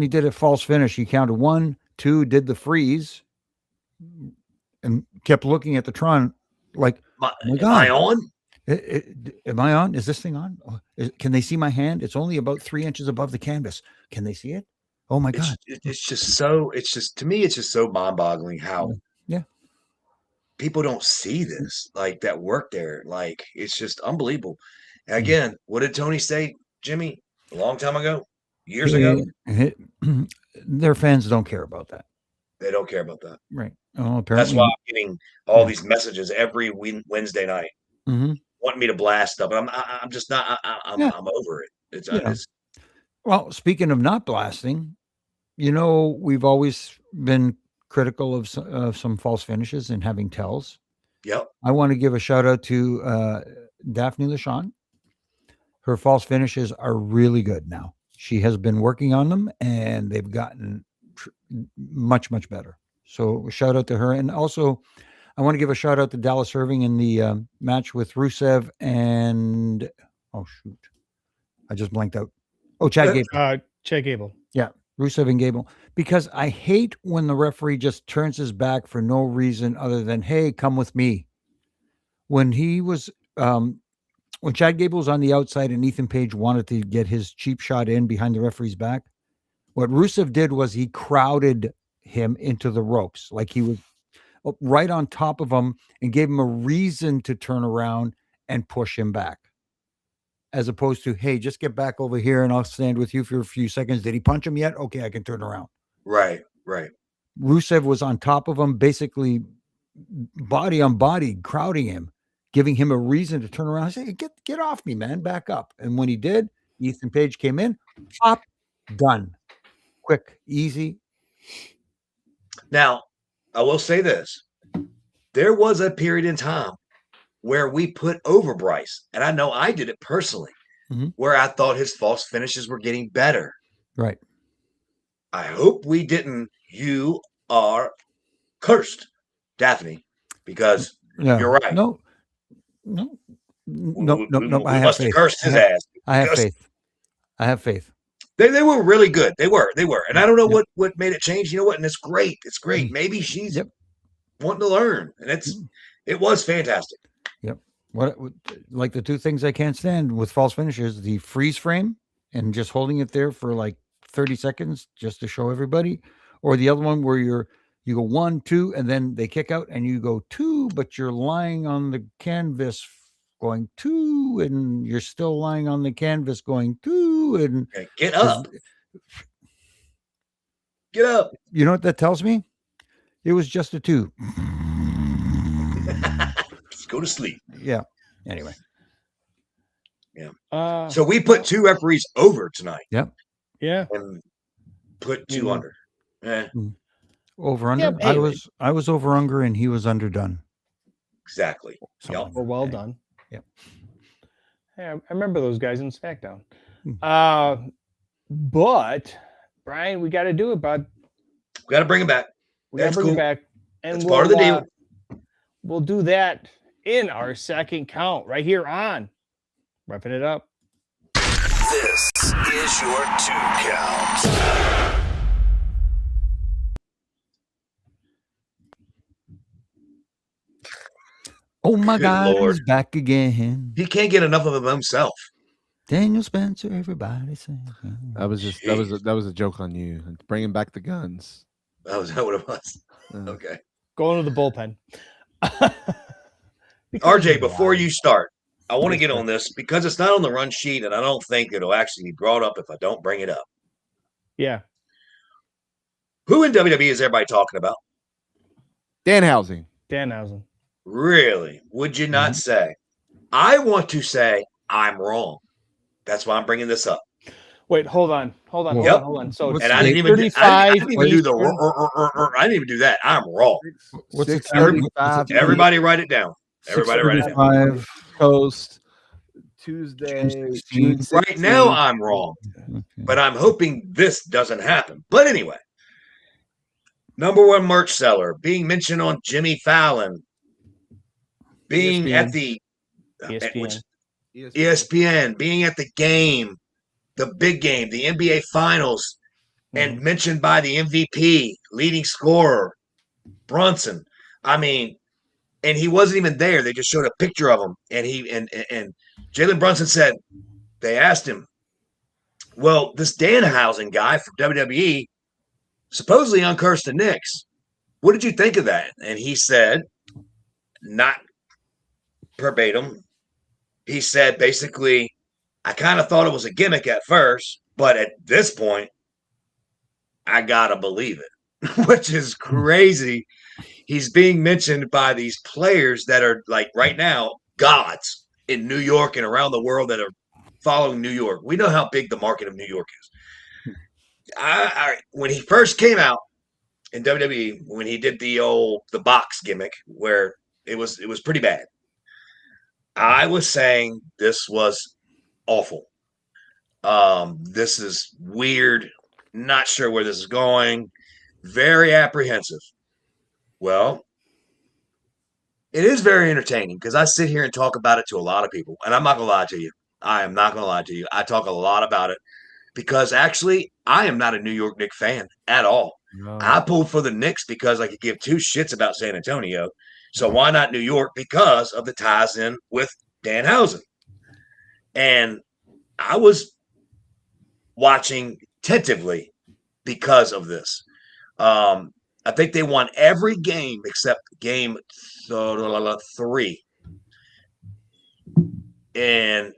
he did a false finish, he counted 1, 2, did the freeze, and kept looking at the Tron like, oh my God.
Am I on?
Am I on? Is this thing on? Can they see my hand? It's only about 3 inches above the canvas. Can they see it? Oh my God.
It's just to me, it's just so mind-boggling how people don't see this, like that work there. Like, it's just unbelievable. And again, what did Tony say, Jimmy, a long time ago, years ago?
Their fans don't care about that.
They don't care about that.
Right. Oh, apparently.
That's why I'm getting all these messages every Wednesday night. Want me to blast stuff, but I'm just not. I'm over it.
Well, speaking of not blasting, we've always been critical of some false finishes and having tells.
Yep.
I want to give a shout out to Daphne LaShawn. Her false finishes are really good now. She has been working on them, and they've gotten much, much better. So shout out to her. And also, I want to give a shout out to Dallas Irving in the match with Rusev and I just blanked out. Chad Gable.
Chad Gable.
Yeah, Rusev and Gable. Because I hate when the referee just turns his back for no reason other than, hey, come with me. When he was, when Chad Gable was on the outside and Ethan Page wanted to get his cheap shot in behind the referee's back, what Rusev did was he crowded him into the ropes. Like he was right on top of him and gave him a reason to turn around and push him back. As opposed to, hey, just get back over here and I'll stand with you for a few seconds. Did he punch him yet? Okay, I can turn around.
Right.
Rusev was on top of him, basically body on body, crowding him, giving him a reason to turn around and say, get off me, man, back up. And when he did, Ethan Page came in, pop, done. Quick, easy.
Now, I will say this. There was a period in time where we put over Bryce, and I know I did it personally, where I thought his false finishes were getting better.
Right.
I hope we didn't. You are cursed, Daphne, because you're right.
No. I have faith.
Cursed his ass.
I have faith.
They were really good. They were. And I don't know what made it change. You know what? And it's great. It's great. Maybe she's wanting to learn. And it was fantastic.
Yep. What like the two things I can't stand with false finishes, the freeze frame and just holding it there for like 30 seconds just to show everybody, or the other one where you go 1, 2, and then they kick out and you go 2, but you're lying on the canvas going 2, and you're still lying on the canvas going 2, and
get up. Get up.
You know what that tells me? It was just a 2.
Just go to sleep.
Yeah. Anyway.
Yeah. So we put 2 referees over tonight.
Yep.
Yeah.
And put 2 under.
Over under.
Yeah,
I was over under and he was underdone.
Exactly.
Or well done.
Yep.
Hey, I remember those guys in Smackdown. But Brian, we got to do it, bud.
We got to bring him back.
We got to bring him back, and
that's part of the deal.
We'll do that in our second count right here on Refin It Up.
This is your 2 count.
Oh my God, he's back again.
He can't get enough of him himself.
Daniel Spencer, everybody saying.
That was just that was a joke on you. Bringing back the guns.
Oh, is that what it was?
Uh,
Okay.
Going to the bullpen.
RJ, before you start, I want to get on this because it's not on the run sheet, and I don't think it'll actually be brought up if I don't bring it up.
Yeah.
Who in WWE is everybody talking about?
Danhausen.
Danhausen.
Really? Would you not say? I want to say I'm wrong. That's why I'm bringing this up.
Wait, hold on. So
And I didn't even do the I didn't even do that. I'm wrong.
What's
6:35.
Everybody write it down. Everybody write it down.
6:35.
Coast Tuesday. June 16th.
Right now I'm wrong. But I'm hoping this doesn't happen. But anyway, number one merch seller being mentioned on Jimmy Fallon, being
ESPN.
at the ESPN, being at the game, the big game, the NBA Finals, and mentioned by the MVP, leading scorer, Brunson. I mean, and he wasn't even there. They just showed a picture of him, and and Jalen Brunson said, they asked him, well, this Danhausen guy from WWE supposedly uncursed the Knicks. What did you think of that? And he said, not verbatim, he said basically, I kind of thought it was a gimmick at first, but at this point, I gotta believe it, which is crazy. He's being mentioned by these players that are like right now gods in New York and around the world that are following New York. We know how big the market of New York is. When he first came out in WWE, when he did the box gimmick where it was pretty bad, I was saying this was awful. This is weird. Not sure where this is going. Very apprehensive. Well, it is very entertaining because I sit here and talk about it to a lot of people. And I'm not going to lie to you. I am not going to lie to you. I talk a lot about it because actually I am not a New York Knicks fan at all. No. I pulled for the Knicks because I could give two shits about San Antonio. So why not New York? Because of the ties in with Danhausen. And I was watching tentatively because of this. I think they won every game except game 3. And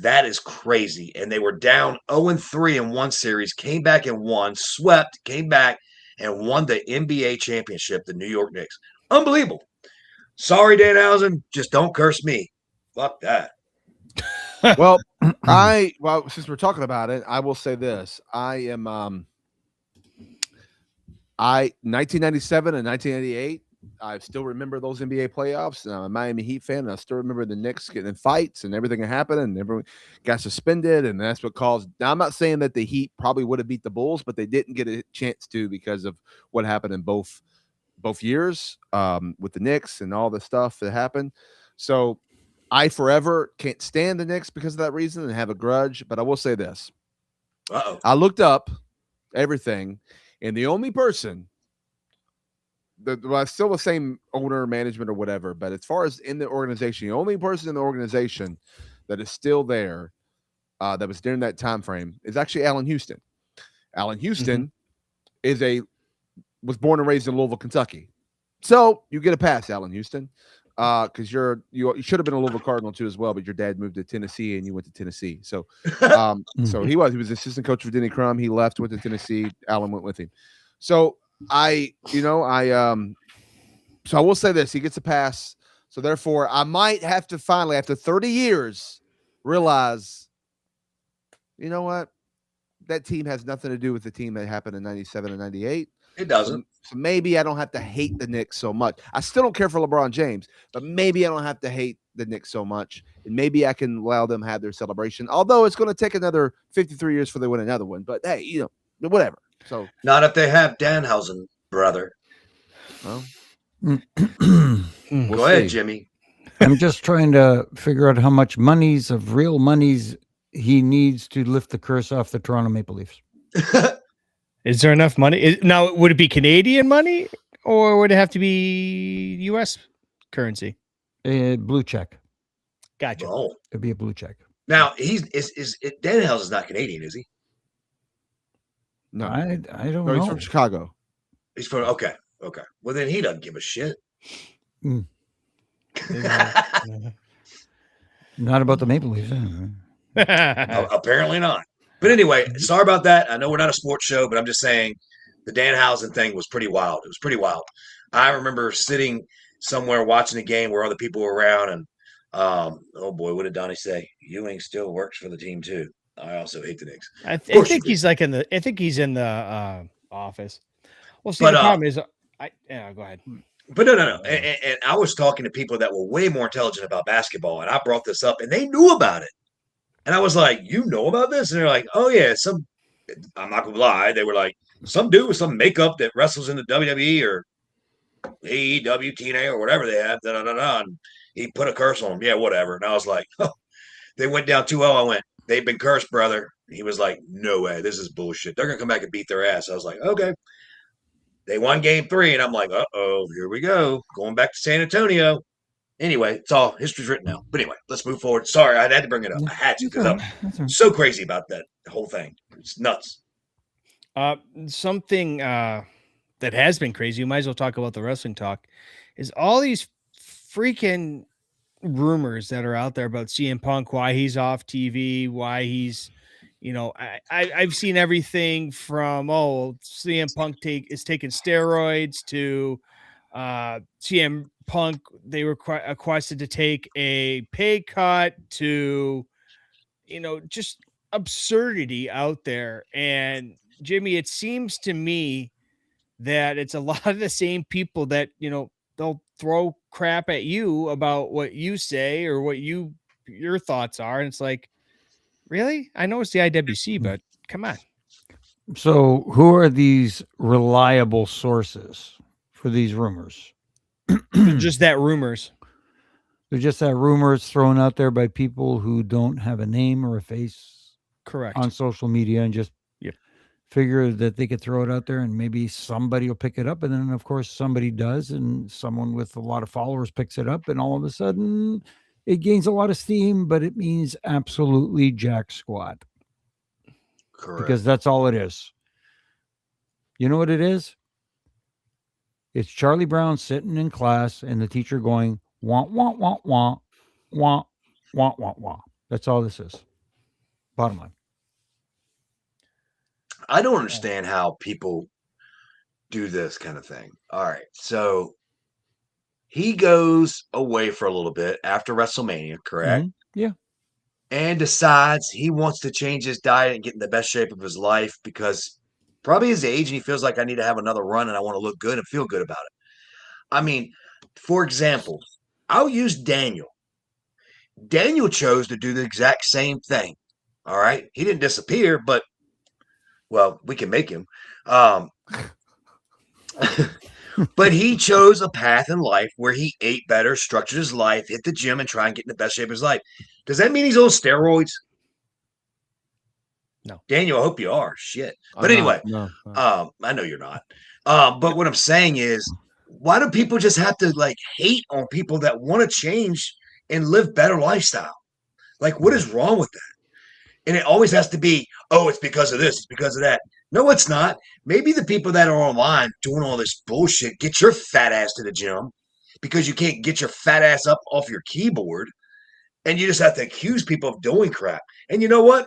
that is crazy. And they were down 0-3 in one series, came back and won, swept, came back and won the NBA championship, the New York Knicks. Unbelievable. Sorry, Danhausen, just don't curse me. Fuck that.
Well, since we're talking about it, I will say this. I am 1997 and 1998, I still remember those NBA playoffs. I'm a Miami Heat fan, and I still remember the Knicks getting in fights and everything that happened, and everyone got suspended, and that's what caused. Now, I'm not saying that the Heat probably would have beat the Bulls, but they didn't get a chance to because of what happened in both years with the Knicks and all the stuff that happened. So I forever can't stand the Knicks because of that reason and have a grudge. But I will say this. I looked up everything, and the only person still the same owner, management, or whatever, but as far as in the organization, the only person in the organization that is still there that was during that time frame is actually Allen Houston. Allen Houston was born and raised in Louisville, Kentucky. So you get a pass, Allen Houston, because you should have been a Louisville Cardinal too as well, but your dad moved to Tennessee and you went to Tennessee. So so he was assistant coach for Denny Crum. He left, went to Tennessee. Allen went with him. So so I will say this, he gets a pass. So therefore I might have to finally, after 30 years, realize, you know what? That team has nothing to do with the team that happened in 97 and 98.
It doesn't.
So maybe I don't have to hate the Knicks so much. I still don't care for LeBron James, but maybe I don't have to hate the Knicks so much. And maybe I can allow them to have their celebration. Although it's going to take another 53 years before they win another one. But hey, whatever. So
not if they have Danhausen, brother.
Well,
go ahead, Jimmy.
I'm just trying to figure out how much real monies he needs to lift the curse off the Toronto Maple Leafs.
Is there enough money? Now, would it be Canadian money or would it have to be U.S. currency?
Blue check.
Gotcha.
Oh.
It'd be a blue check.
Now is Danhausen is not Canadian, is he?
No,
I don't
no,
know.
he's from Chicago.
He's from okay. Well, then he doesn't give a shit.
Mm. Not about the Maple Leafs.
Apparently not. But anyway, sorry about that. I know we're not a sports show, but I'm just saying the Danhausen thing was pretty wild. It was pretty wild. I remember sitting somewhere watching a game where other people were around, and oh boy, what did Donnie say? Ewing still works for the team too. I also hate the Knicks.
I think he's like in the. I think he's in the office. Well, see, the problem is, go ahead.
But no. And I was talking to people that were way more intelligent about basketball, and I brought this up, and they knew about it. And I was like, "You know about this?" And they're like, "Oh yeah, some." I'm not gonna lie. They were like, "Some dude with some makeup that wrestles in the WWE or AEW, TNA, or whatever they have." And he put a curse on him. Yeah, whatever. And I was like, "Oh, they went down 2-0." I went, "They've been cursed, brother." He was like, "No way. This is bullshit. They're gonna come back and beat their ass." I was like, "Okay." They won game 3, and I'm like, "Uh-oh, here we go. Going back to San Antonio." Anyway, it's all history's written now. But anyway, let's move forward. Sorry, I had to bring it up. I had to because I'm so crazy about that whole thing. It's nuts.
Something that has been crazy, you might as well talk about the wrestling talk, is all these freaking rumors that are out there about CM Punk, why he's off TV, why he's, I've seen everything from, CM Punk is taking steroids to CM Punk, they were requested to take a pay cut to, just absurdity out there. And Jimmy, it seems to me that it's a lot of the same people that, they'll throw crap at you about what you say or what your thoughts are. And it's like, really? I know it's the IWC, but come on.
So who are these reliable sources for these rumors?
Just that rumors.
They're just that rumors thrown out there by people who don't have a name or a face,
correct,
on social media, and just figure that they could throw it out there and maybe somebody will pick it up. And then, of course, somebody does, and someone with a lot of followers picks it up, and all of a sudden it gains a lot of steam, but it means absolutely jack squat.
Correct.
Because that's all it is. You know what it is? It's Charlie Brown sitting in class and the teacher going, wah, wah, wah, wah, wah, wah, wah, wah. That's all this is. Bottom line.
I don't understand how people do this kind of thing. All right. So he goes away for a little bit after WrestleMania, correct?
Mm-hmm. Yeah.
And decides he wants to change his diet and get in the best shape of his life because probably his age, and he feels like I need to have another run and I want to look good and feel good about it. I mean, for example, I'll use Daniel. Daniel chose to do the exact same thing. All right. He didn't disappear, but well, we can make him. But he chose a path in life where he ate better, structured his life, hit the gym, and try and get in the best shape of his life. Does that mean he's on steroids?
No.
Daniel, I hope you are. Shit. But anyway,
no.
I know you're not. But what I'm saying is, why do people just have to hate on people that want to change and live better lifestyle? Like, what is wrong with that? And it always has to be, it's because of this, it's because of that. No, it's not. Maybe the people that are online doing all this bullshit, get your fat ass to the gym because you can't get your fat ass up off your keyboard. And you just have to accuse people of doing crap. And you know what?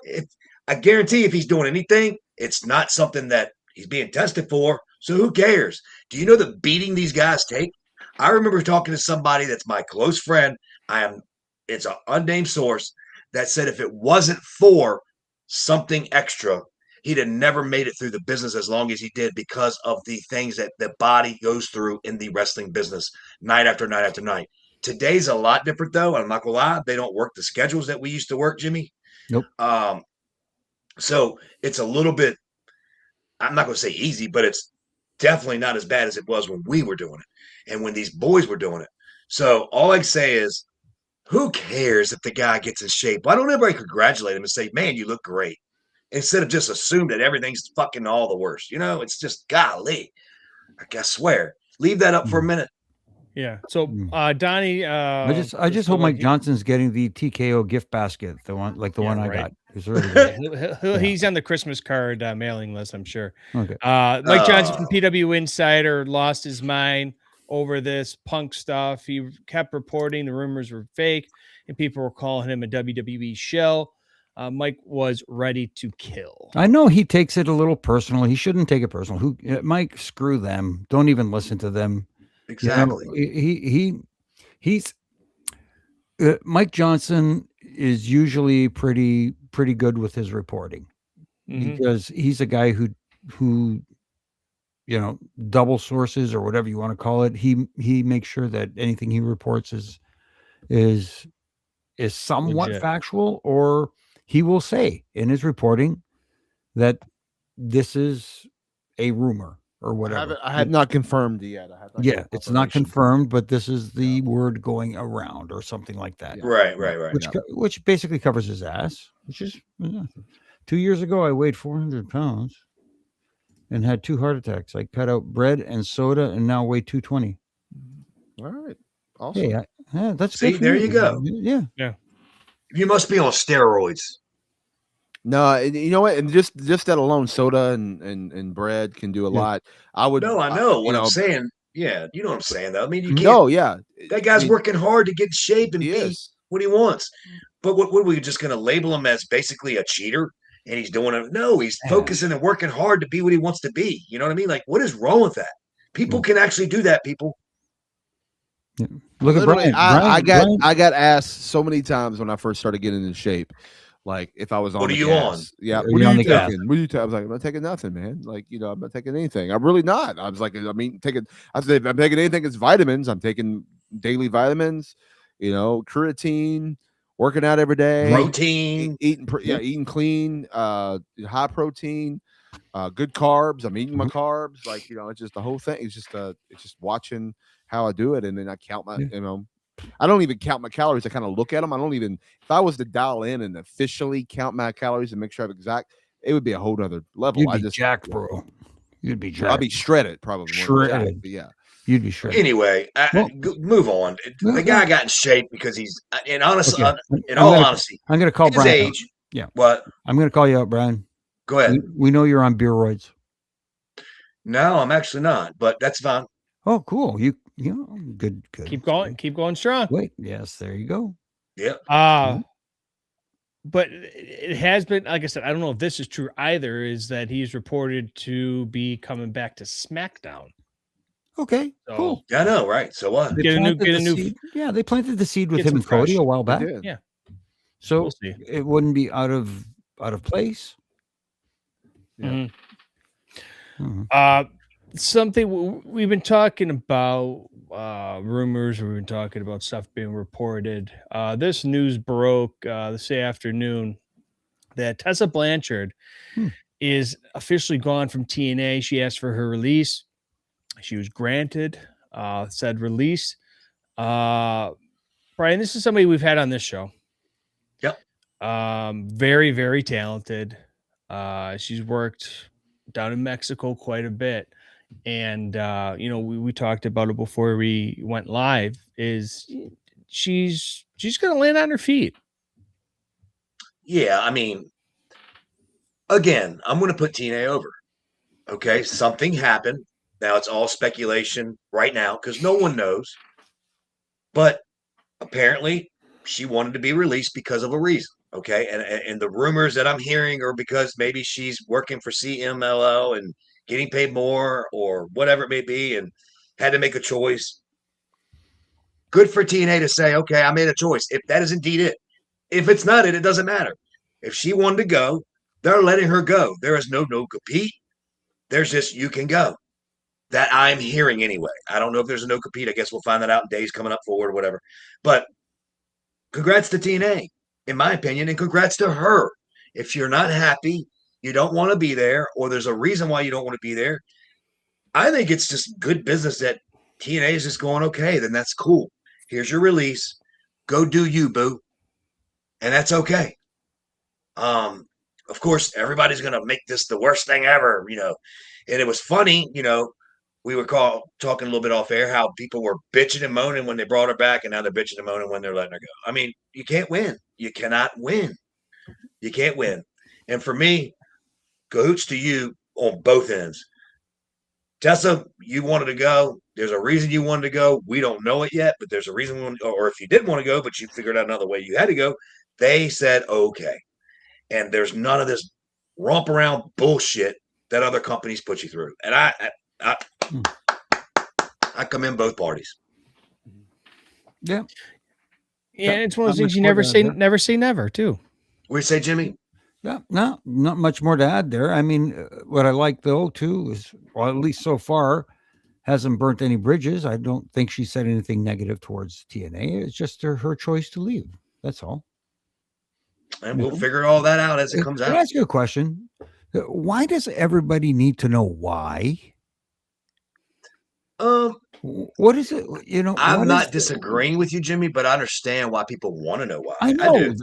I guarantee if he's doing anything, it's not something that he's being tested for. So who cares? Do you know the beating these guys take? I remember talking to somebody that's my close friend. It's an unnamed source that said if it wasn't for something extra, he'd have never made it through the business as long as he did because of the things that the body goes through in the wrestling business night after night after night. Today's a lot different, though. I'm not going to lie. They don't work the schedules that we used to work, Jimmy.
Nope.
So it's a little bit, I'm not going to say easy, but it's definitely not as bad as it was when we were doing it and when these boys were doing it. So all I can say is, who cares if the guy gets in shape? Why don't everybody congratulate him and say, man, you look great? Instead of just assume that everything's fucking all the worst. It's just, golly. I swear. Leave that up for a minute.
Yeah. So
Mm.
Donnie,
I just hope Mike Johnson's getting the TKO gift basket, the one I got. It's really good.
He's on the Christmas card mailing list, I'm sure.
Okay.
Mike Johnson from PW Insider lost his mind over this Punk stuff. He kept reporting the rumors were fake and people were calling him a WWE shill. Mike was ready to kill.
I know he takes it a little personal. He shouldn't take it personal. Mike, screw them. Don't even listen to them.
Exactly.
He's Mike Johnson is usually pretty good with his reporting because he's a guy who double sources or whatever you want to call it. He makes sure that anything he reports is somewhat
legit,
factual, or he will say in his reporting that this is a rumor or whatever.
I have not confirmed yet.
It's not confirmed, but this is the word going around or something like that.
Right.
Which basically covers his ass, which is 2 years ago, I weighed 400 pounds and had 2 heart attacks. I cut out bread and soda and now weigh 220.
All right. Awesome.
Hey, that's
See,
good for
there
me.
you go.
Yeah.
You must be on steroids.
No, you know what? And just that alone, soda and bread can do a lot. I would.
No, I know what I'm saying. Yeah, you know what I'm saying, though. I mean, you can't.
No, yeah.
That guy's working hard to get in shape and be what he wants. But what are we just going to label him as basically a cheater? And he's doing it. No, he's focusing and working hard to be what he wants to be. You know what I mean? Like, what is wrong with that? People can actually do that, people.
Yeah. Look at Brian.
I got asked so many times when I first started getting in shape, like if I was on.
What are you on?
Yeah. What are you taking? What are you taking? I was like, I'm not taking nothing, man. Like, I'm not taking anything. I'm really not. I was like, I said, if I'm taking anything, it's vitamins. I'm taking daily vitamins, creatine, working out every day,
protein,
eating clean, high protein, good carbs. I'm eating my carbs. Like, it's just the whole thing. It's just watching how I do it. And then I count my, I don't even count my calories. I kind of look at them. I don't even, if I was to dial in and officially count my calories and make sure I'm exact, it would be a whole nother level.
You'd be jacked, bro. You'd be jacked.
I'd be shredded, probably.
Shredded.
But yeah.
You'd be shredded.
Anyway, move on. The guy got in shape because he's, and honestly, in all honesty,
I'm going to call Brian.
His age.
Yeah.
What?
I'm going to call you out, Brian.
Go ahead.
We know you're on beeroids.
No, I'm actually not, but that's fine.
Oh, cool. You good.
Keep going strong.
Wait, yes, there you go.
Yeah.
But it has been, like I said, I don't know if this is true either, is that he's reported to be coming back to SmackDown.
Okay, cool.
Yeah, I know, right? So what?
Get a new
seed. Yeah, they planted the seed with him and Cody a while back.
Yeah.
So we'll see. It wouldn't be out of place.
Yeah. Something we've been talking about, rumors. We've been talking about stuff being reported. This news broke this afternoon that Tessa Blanchard is officially gone from TNA. She asked for her release. She was granted said release. Brian, this is somebody we've had on this show.
Yep.
Very, very talented. She's worked down in Mexico quite a bit. And, we talked about it before we went live, is she's going to land on her feet.
Yeah. I mean, again, I'm going to put TNA over. Okay. Something happened. Now it's all speculation right now because no one knows. But apparently she wanted to be released because of a reason. Okay. And the rumors that I'm hearing are because maybe she's working for CMLL and getting paid more or whatever it may be and had to make a choice. Good for TNA to say, okay, I made a choice. If that is indeed it. If it's not it, it doesn't matter. If she wanted to go, they're letting her go. There is no compete. There's just, you can go. That I'm hearing anyway. I don't know if there's a no compete. I guess we'll find that out in days coming up forward or whatever. But congrats to TNA, in my opinion, and congrats to her. If you're not happy, you don't want to be there, or there's a reason why you don't want to be there, I think it's just good business that TNA is just going, okay, then that's cool. Here's your release. Go do you, boo. And that's okay. Of course, everybody's going to make this the worst thing ever, And it was funny, we were talking a little bit off air how people were bitching and moaning when they brought her back, and now they're bitching and moaning when they're letting her go. I mean, you can't win. You cannot win. You can't win. And for me, cahoots to you on both ends. Tessa, you wanted to go. There's a reason you wanted to go. We don't know it yet, but there's a reason. Or if you didn't want to go, but you figured out another way you had to go, they said okay. And there's none of this romp around bullshit that other companies put you through. And I commend both parties.
Yeah.
Yeah, it's one of those things you never say never, too.
What do you say, Jimmy?
Yeah, no, not much more to add there. I mean, what I like though too is, well, at least so far, hasn't burnt any bridges. I don't think she said anything negative towards TNA. It's just her choice to leave. That's all.
And we'll figure all that out as it comes out.
Can I ask you a question? Why does everybody need to know why? What is it? You know,
I'm not disagreeing with you, Jimmy, but I understand why people want to know why.
I know,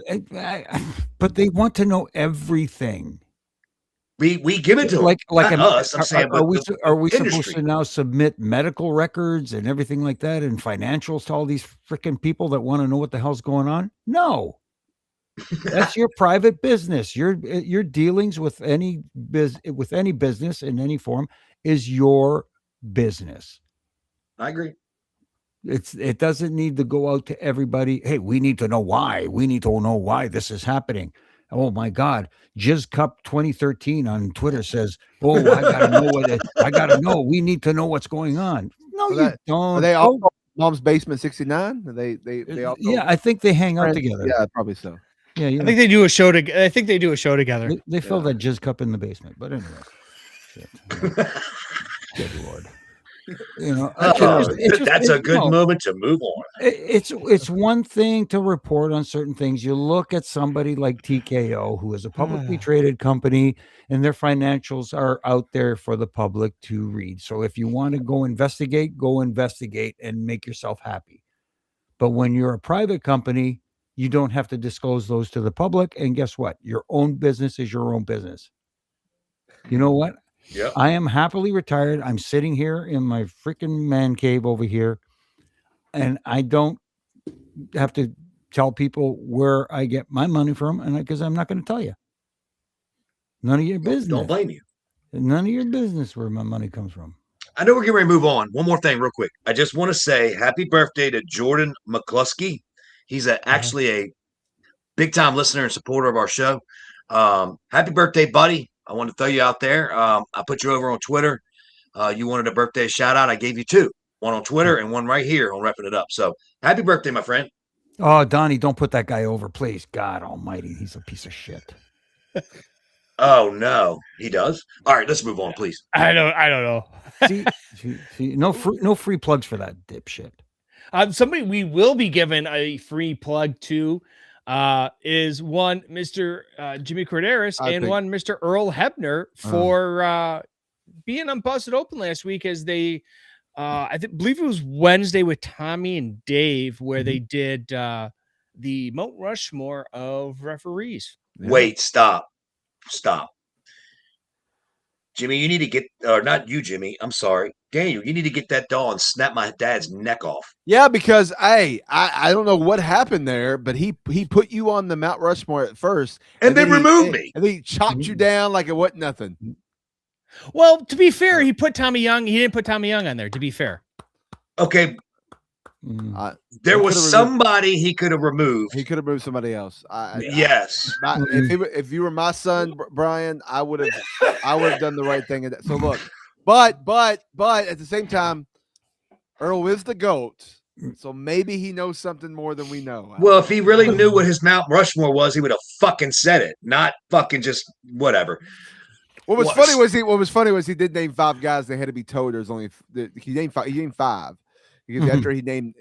but they want to know everything.
We give it to them.
Like
us. I'm saying,
are we supposed to now submit medical records and everything like that and financials to all these freaking people that want to know what the hell's going on? No. That's your private business. Your dealings with any business in any form is your business.
I agree.
It doesn't need to go out to everybody. Hey, we need to know why. We need to know why this is happening. Oh my God. Jizz Cup 2013 on Twitter says, oh, I gotta know. We need to know what's going on. No, you don't.
Are they all Mom's Basement 69? They all
yeah, I think they hang out together.
Yeah, probably so.
Yeah,
I think they do a show together. I think they do a show together.
They fill that Jizz Cup in the basement, but anyway. Shit. Good Lord. You know,
that's a good moment to move on.
It's one thing to report on certain things. You look at somebody like TKO, who is a publicly traded company, and their financials are out there for the public to read. So if you want to go investigate and make yourself happy. But when you're a private company, you don't have to disclose those to the public. And guess what? Your own business is your own business. You know what?
Yeah,
I am happily retired. I'm sitting here in my freaking man cave over here, and I don't have to tell people where I get my money from, and because I'm not going to tell you. None of your business.
Don't blame you.
None of your business where my money comes from.
I know we're getting ready to move on. One more thing, real quick. I just want to say happy birthday to Jordan McCluskey. He's actually a big time listener and supporter of our show. Happy birthday, buddy. I wanted to throw you out there. I put you over on Twitter. You wanted a birthday shout out. I gave you two, one on Twitter and one right here on Repping It Up. So happy birthday, my friend.
Oh, Donnie, don't put that guy over, please. God almighty. He's a piece of shit.
Oh, no, he does. All right, let's move on, please.
I don't know.
See, no free plugs for that dipshit.
Somebody we will be given a free plug to is one Mr. Jimmy Corderas and one Mr. Earl Hebner for being on Busted Open last week as they believe it was Wednesday with Tommy and Dave where they did the Mount Rushmore of referees.
Wait, stop. Jimmy, you need to get, or not you, Jimmy. I'm sorry. Daniel, you need to get that doll and snap my dad's neck off.
Yeah, because I don't know what happened there, but he put you on the Mount Rushmore at first,
and then removed me.
And then he chopped you down like it wasn't nothing.
Well, to be fair, he put Tommy Young. He didn't put Tommy Young on there, to be fair.
Okay. There was somebody he could have removed.
He could have moved somebody else.
Yes.
If you were my son, Brian, I would have done the right thing. So look, but at the same time, Earl is the GOAT, so maybe he knows something more than we know.
Well, if he really knew what his Mount Rushmore was, he would have fucking said it, not fucking just whatever.
What was funny was he did name 5 guys that had to be towed. There's only he named 5. Because after he named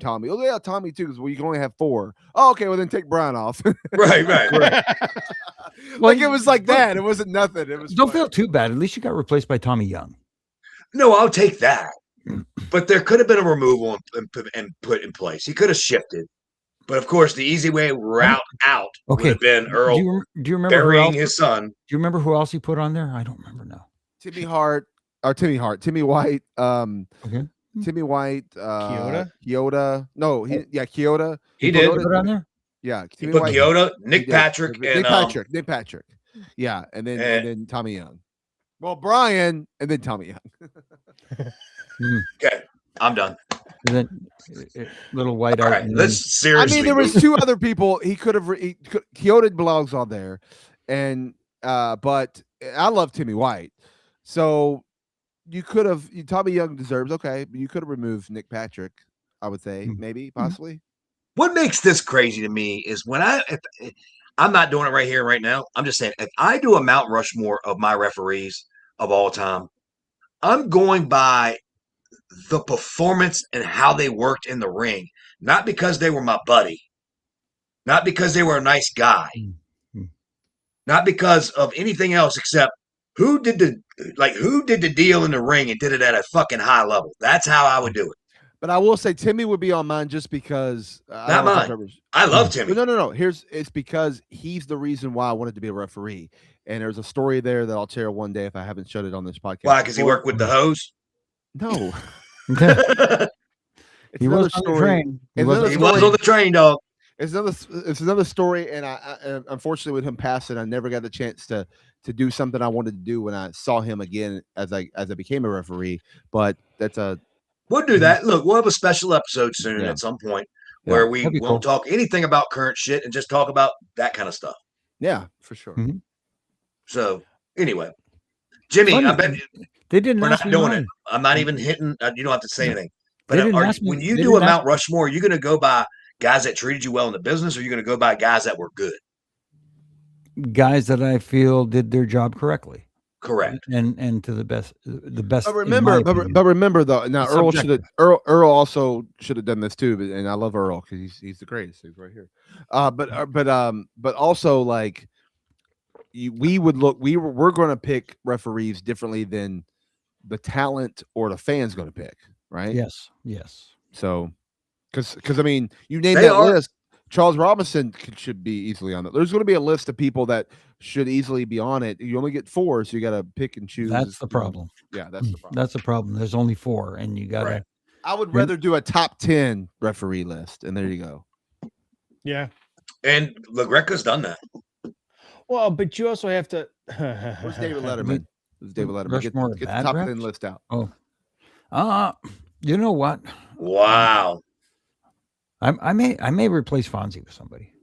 Tommy. Oh yeah, Tommy too. Because you can only have 4. Oh, okay. Well then take Brian off.
right.
Like it was like that. It wasn't nothing. It was.
Don't feel too bad. At least you got replaced by Tommy Young.
No, I'll take that. But there could have been a removal and put in place. He could have shifted. But of course, the easy way route out would have been Earl
do you remember
burying his son.
Do you remember who else he put on there? I don't remember now.
Timmy Hart. or Timmy Hart, Timmy White,
Okay.
Timmy White,
Kyoto?
Kyoto. No, Kyoto.
He
Put
did.
it on there.
Yeah,
He
Timmy
put
White.
Kyoto,
He
Nick
did.
Patrick, and
Nick Patrick. Yeah, and
and-
then Tommy Young. Well, Brian, and then Tommy Young.
okay, I'm done.
And then little white
All
out.
right,
and
let's seriously.
I mean, there was
move.
2 other people he could have. Kyoto belongs on there, and but I love Timmy White, so you could have. Tommy Young deserves okay, but you could have removed Nick Patrick. I would say maybe possibly.
What makes this crazy to me is when I'm not doing it right here right now. I'm just saying if I do a Mount Rushmore of my referees of all time, I'm going by the performance and how they worked in the ring, not because they were my buddy, not because they were a nice guy, not because of anything else except who did the deal in the ring and did it at a fucking high level. That's how I would do it.
But I will say Timmy would be on mine just because
Not mine. I love Timmy.
No. It's because he's the reason why I wanted to be a referee. And there's a story there that I'll share one day if I haven't showed it on this podcast.
Why? Because he worked with the hose?
No.
He was on the train.
He was on the train, dog.
It's another story, and I unfortunately with him passing, I never got the chance to do something I wanted to do when I saw him again as I became a referee. But that's
we'll do that. Look, we'll have a special episode soon at some point where we won't talk anything about current shit and just talk about that kind of stuff.
Yeah, for sure.
Mm-hmm.
So anyway, Jimmy, I bet
they didn't.
We're
ask
not
me
doing
mine.
it. I'm not even hitting. You don't have to say anything.
They
But
didn't ask me-
when you
they
do a
didn't ask
Mount Rushmore, are you going to go by guys that treated you well in the business, or are you going to go by guys that were good?
Guys that I feel did their job correctly.
Correct.
And to the best.
But remember though. Now
It's
Earl
subjective.
Earl also should have done this too. And I love Earl because he's the greatest. He's right here. But also like we're going to pick referees differently than the talent or the fans going to pick, right?
Yes.
So, because I mean, you name that list. Charles Robinson should be easily on it. There's going to be a list of people that should easily be on it. You only get 4, so you got to pick and choose.
That's the problem.
Yeah, that's the problem.
That's the problem. There's only 4, and you got to.
I would rather do a top 10 referee list, and there you go.
Yeah.
And LaGreca's done that.
Well, but you also have to.
Where's David Letterman? Get the top 10 list out.
Oh, you know what?
Wow.
I may replace Fonzie with somebody.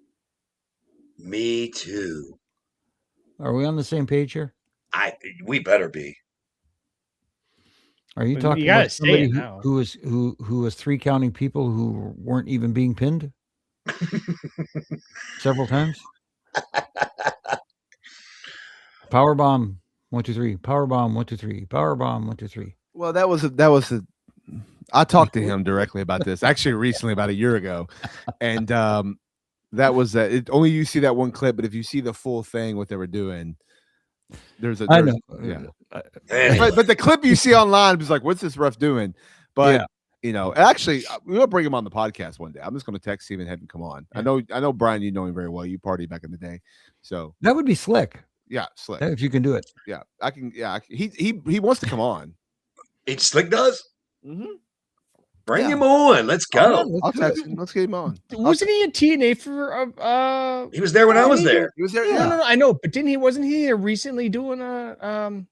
Me too.
Are we on the same page here?
We better be.
Are you talking about somebody who was 3 counting people who weren't even being pinned several times? Power bomb 1 2 3. Power bomb 1 2 3. Power bomb 1 2 3.
Well, that was a. I talked to him directly about this actually recently, about a year ago, and that was only you see that one clip, but if you see the full thing, what they were doing, I know. Yeah. But the clip you see online is like, what's this ref doing? But you know, actually, we'll bring him on the podcast one day. I'm just going to text him and have him come on. Yeah. I know Brian, you know him very well. You partied back in the day, so
that would be slick.
Yeah, slick.
If you can do it.
Yeah, I can. Yeah, he wants to come on.
Slick does.
Mm-hmm.
Bring him on. Let's go.
I'll text him. Let's get him on.
Wasn't he in TNA for?
He was there when I was there.
He was there.
Yeah. No, I know, but wasn't he recently doing a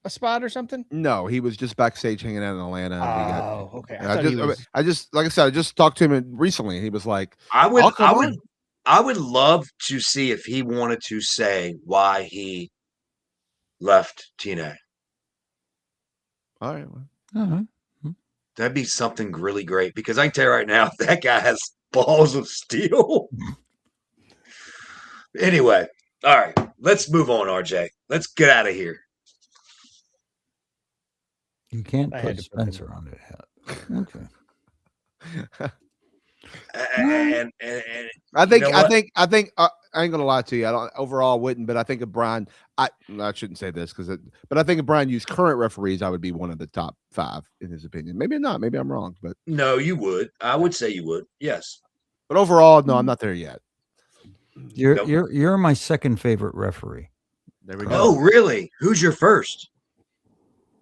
spot or something?
No, he was just backstage hanging out in Atlanta.
Okay.
I just like I said, I just talked to him recently. And he was like,
I would love to see if he wanted to say why he left TNA.
All right.
That'd be something really great because I can tell you right now, that guy has balls of steel. Anyway, all right, let's move on, RJ. Let's get out of here.
You can't put Spencer on it. Okay.
And
I think I ain't gonna lie to you. I don't overall wouldn't, but I think if Brian, I shouldn't say this but I think if Brian used current referees, I would be one of the top 5 in his opinion. Maybe not. Maybe I'm wrong, but
no, you would. I would say you would. Yes,
but overall, no, I'm not there yet.
You're my second favorite referee.
There we go.
Oh, really? Who's your first?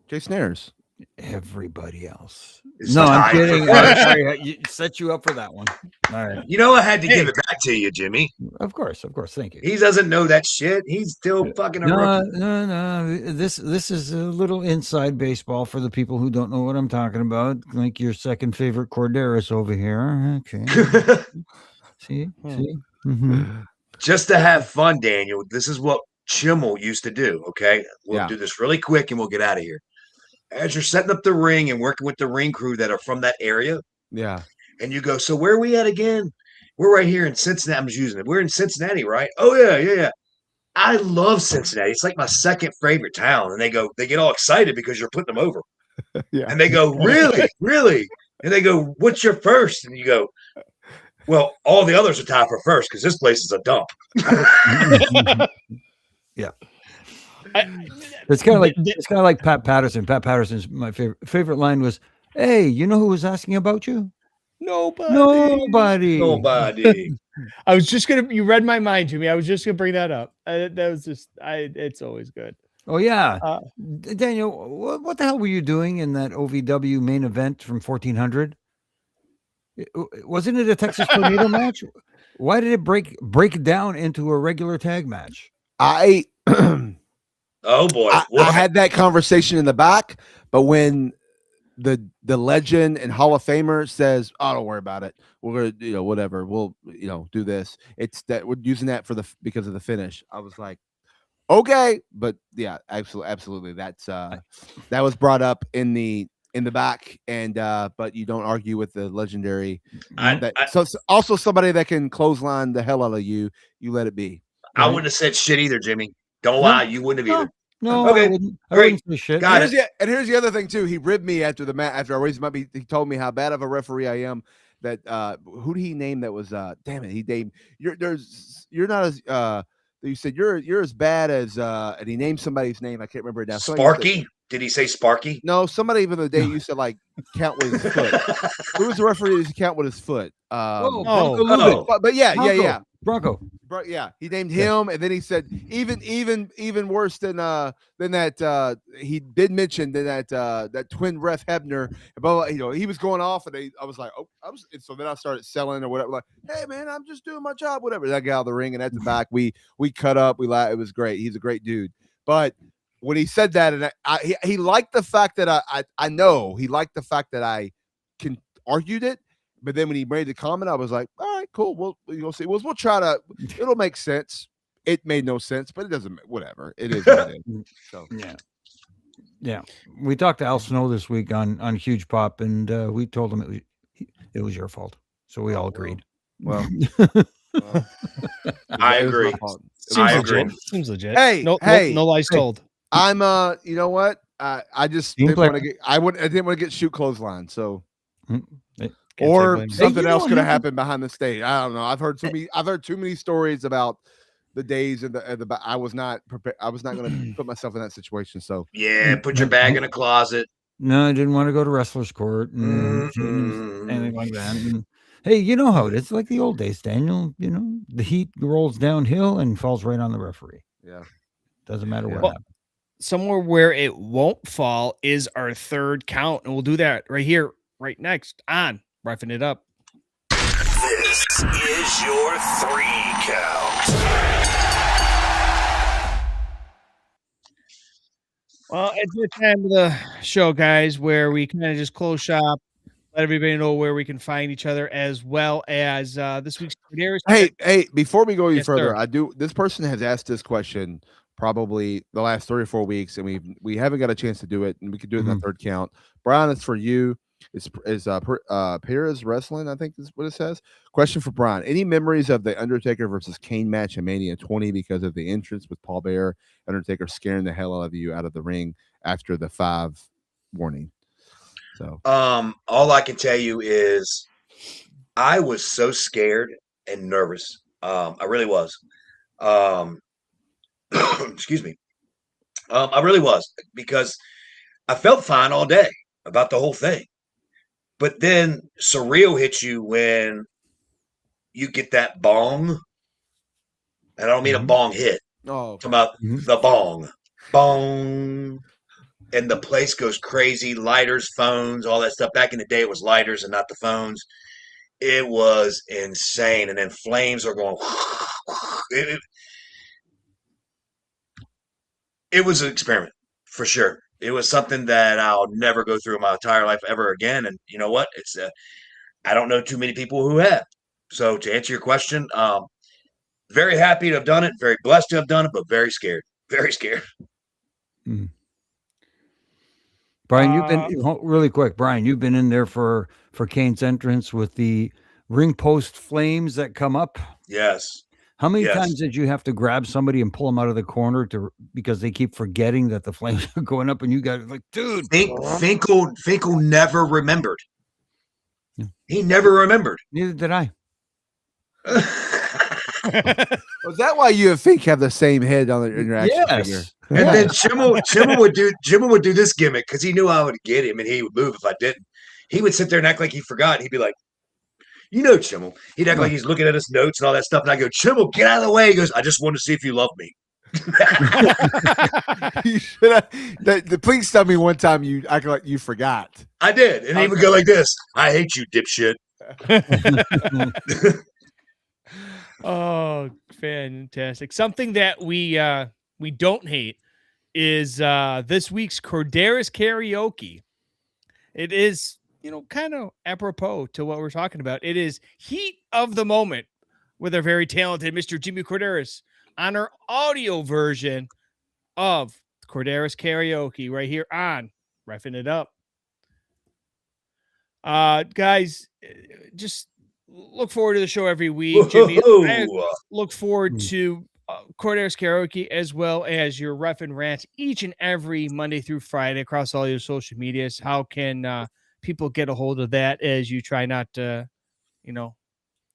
Jay Snares.
Everybody else.
It's
No, I'm
tied for
kidding.
first.
Sorry, you set you up for that one. All right.
You know, I had to give it back to you, Jimmy.
Of course. Thank you.
He doesn't know that shit. He's still fucking a rookie.
No. This is a little inside baseball for the people who don't know what I'm talking about. Like your second favorite Corderas over here. Okay. See. Mm-hmm.
Just to have fun, Daniel. This is what Chimmel used to do. Okay, we'll do this really quick and we'll get out of here. As you're setting up the ring and working with the ring crew that are from that area, and you go, so where are we at again? We're right here in Cincinnati. I'm just using it. We're in Cincinnati, right? Oh yeah. I love Cincinnati. It's like my second favorite town. And they get all excited because you're putting them over. And they go, really? And they go, what's your first? And you go, well, all the others are tied for first because this place is a dump.
Yeah. It's kind of like Pat Patterson. Pat Patterson's my favorite line was, "Hey, you know who was asking about you? Nobody.
I was just gonna. You read my mind, Jimmy. I was just gonna bring that up. That was just. It's always good.
Oh yeah, Daniel. What the hell were you doing in that OVW main event from 1400? Wasn't it a Texas Tornado match? Why did it break down into a regular tag match?
Oh boy,
I had that conversation in the back, but when the legend and Hall of Famer says, "Oh, don't worry about it. We're gonna, whatever. We'll, do this." It's that we're using that because of the finish. I was like, okay, but yeah, absolutely. That's that was brought up in the back, and but you don't argue with the legendary. So also somebody that can clothesline the hell out of you. You let it be.
I wouldn't have said shit either, Jimmy. Don't lie. You wouldn't have either.
No,
okay,
I wouldn't say shit.
And here's the other thing too. He ribbed me after the match. After I raised he told me how bad of a referee I am. That who did he name? That was damn it. He named you're not as you said you're as bad as and he named somebody's name. I can't remember it now.
Sparky. Did he say Sparky?
No, somebody even the day used to like count with his foot. Who was the referee that used to count with his foot? But yeah.
Bronco.
Yeah, he named him, and then he said even worse than that. He did mention that twin ref Hebner. But he was going off, and I was like, so then I started selling or whatever. Like, hey man, I'm just doing my job, whatever. That guy out of the ring, and at the back, we cut up, we laughed. It was great. He's a great dude. But when he said that, and he liked the fact that I know he liked the fact that I argued it. But then when he made the comment, I was like, all right, cool. We'll see. We'll try to, it'll make sense. It made no sense, but it doesn't, whatever. It is what it is. So,
yeah. We talked to Al Snow this week on Huge Pop, and we told him it was your fault. So we all agreed.
Well,
I agree.
Seems legit.
Hey,
no lies told.
I'm, you know what? I just didn't want to get, I didn't want to get shoot clothesline. So, or something else could have happened behind the stage. I don't know. I've heard too many stories about the days and the I was not prepared. I was not going to put myself in that situation. So
put your bag in a closet.
No, I didn't want to go to wrestler's court and anything like that. And, hey, you know how it is. Like the old days, Daniel. The heat rolls downhill and falls right on the referee.
Yeah,
doesn't matter what happens.
Somewhere where it won't fall is our third count, and we'll do that right here, right next on Refin' It Up.
This is your 3 count.
Well, it's the time of the show, guys, where we kind of just close shop, let everybody know where we can find each other, as well as this week's Corderas.
Hey, before we go any further, this person has asked this question probably the last 3 or 4 weeks, and we haven't got a chance to do it, and we could do it in the third count. Brian, it's for you. Is Perez Wrestling, I think is what it says. Question for Brian. Any memories of the Undertaker versus Kane match in Mania 20 because of the entrance with Paul Bearer, Undertaker scaring the hell out of you out of the ring after the 5 warning? So
all I can tell you is I was so scared and nervous. I really was. Excuse me. I really was, because I felt fine all day about the whole thing. But then surreal hits you when you get that bong. And I don't mean a bong hit.
Oh,
okay. I'm talking about the bong. Bong. and the place goes crazy. Lighters, phones, all that stuff. Back in the day, it was lighters and not the phones. It was insane. And then flames are going. It was an experiment for sure. It was something that I'll never go through in my entire life ever again. And you know what? It's I don't know too many people who have. So to answer your question, very happy to have done it. Very blessed to have done it, but very scared. Very scared.
Brian, you've been really quick. Brian, you've been in there for Kane's entrance with the ring post flames that come up.
Yes.
How many times did you have to grab somebody and pull them out of the corner because they keep forgetting that the flames are going up, and you got like, dude.
Finkel never remembered. Yeah. He never remembered.
Neither did I.
Was that why you and Fink have the same head on your action figure?
And then Chimmel would do this gimmick because he knew I would get him, and he would move if I didn't. He would sit there and act like he forgot. And he'd be like, you know, Chimmel. He'd act like he's looking at his notes and all that stuff. And I go, Chimmel, get out of the way. He goes, I just wanted to see if you love me.
You should have. Please tell me one time you act like you forgot.
I did. And he would go like this. I hate you, dipshit.
Oh, fantastic. Something that we don't hate is this week's Corderis karaoke. It is, kind of apropos to what we're talking about. It is heat of the moment with our very talented Mr. Jimmy Corderis on our audio version of Corderis karaoke right here on Refin It Up. Guys, just look forward to the show every week. Jimmy, I look forward to Corderis karaoke as well as your Refin rants each and every Monday through Friday across all your social medias. How can people get a hold of that as you try not to,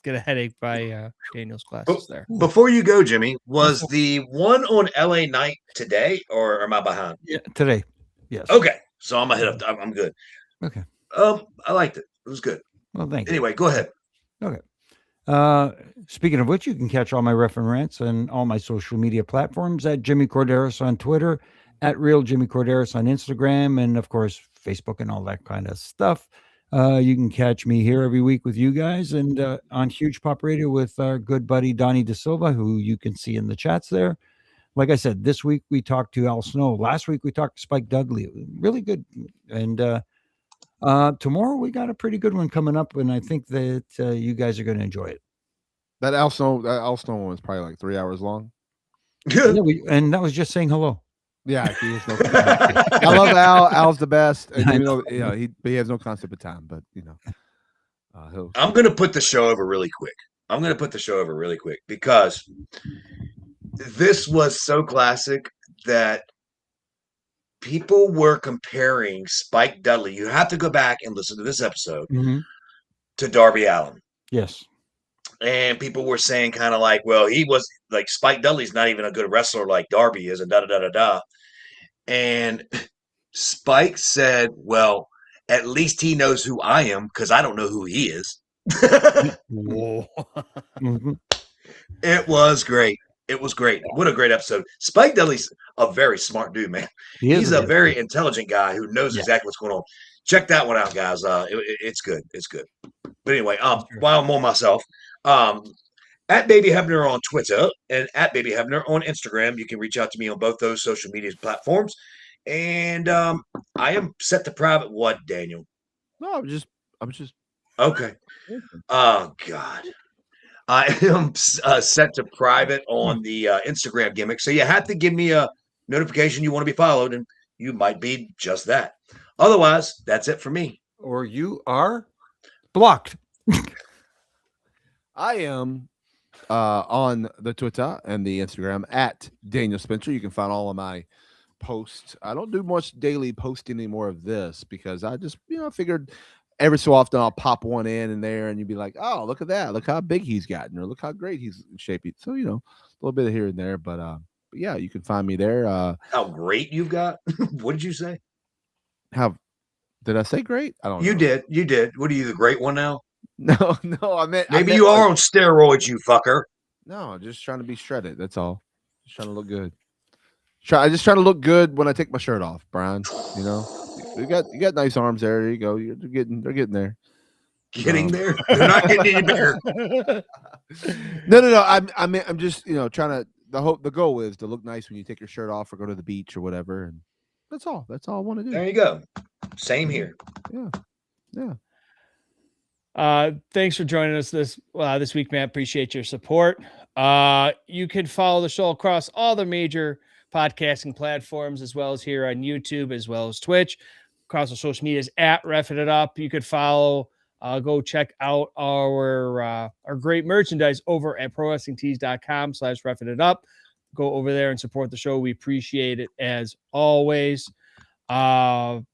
get a headache by Daniel's classes there?
Before you go, Jimmy, was the one on LA Night today, or am I behind?
Yeah, today. Yes.
Okay, so I'm ahead of. I'm good.
Okay.
I liked it. It was good.
Well, thank you.
Anyway, go ahead.
Okay. Speaking of which, you can catch all my Refin rants on all my social media platforms at Jimmy Corderis on Twitter, at Real Jimmy Corderis on Instagram, and of course Facebook and all that kind of stuff. You can catch me here every week with you guys and on Huge Pop Radio with our good buddy Donnie Da Silva, who you can see in the chats there. Like I said, this week we talked to Al Snow. Last week we talked to Spike Dudley. Really good. And tomorrow we got a pretty good one coming up, and I think that you guys are going to enjoy it.
That Al Snow one was probably like 3 hours long.
Yeah, and that was just saying hello.
Yeah, he has no I love Al. Al's the best. And, he has no concept of time, but
I'm going to put the show over really quick. Because this was so classic that people were comparing Spike Dudley. You have to go back and listen to this episode to Darby Allin.
Yes.
And people were saying kind of like, well, he was like Spike Dudley's not even a good wrestler like Darby is, and da-da-da-da-da. And Spike said, well, at least he knows who I am because I don't know who he is.
Whoa.
It was great. It was great. What a great episode. Spike Dudley's a very smart dude, man. He's a very intelligent guy who knows exactly what's going on. Check that one out, guys. It's good. It's good. But anyway, while I'm on myself, at Baby Hebner on Twitter and at Baby Hebner on Instagram. You can reach out to me on both those social media platforms. And I am set to private. What, Daniel?
No, I'm just
okay. Oh God, I am set to private on the Instagram gimmick. So you have to give me a notification you want to be followed, and you might be just that. Otherwise, that's it for me.
Or you are blocked.
I am on the Twitter and the Instagram at Daniel Spencer. You can find all of my posts. I don't do much daily posting anymore of this because I just, figured every so often I'll pop one in there and you'd be like, oh, look at that. Look how big he's gotten, or look how great he's shaping. So, a little bit of here and there, but yeah, you can find me there.
How great you've got. What did you say?
How did I say great? I don't know.
You did. What are you, the great one now?
No, I meant
maybe you are on steroids, you fucker.
No, just trying to be shredded. That's all. Just trying to look good. I just try to look good when I take my shirt off, Brian. You know, you got nice arms there. There you go. They're getting there.
Getting there. They're not getting any bigger.
No. I'm just trying to. The goal is to look nice when you take your shirt off or go to the beach or whatever, and that's all. That's all I want to do.
There you go. Same here.
Yeah.
Thanks for joining us this week, Matt. Appreciate your support. You can follow the show across all the major podcasting platforms, as well as here on YouTube, as well as Twitch. Across the social medias at Refin It Up. You could follow. Go check out our great merchandise over at prowrestlingtees.com/Refin It Up. Go over there and support the show. We appreciate it as always. Shout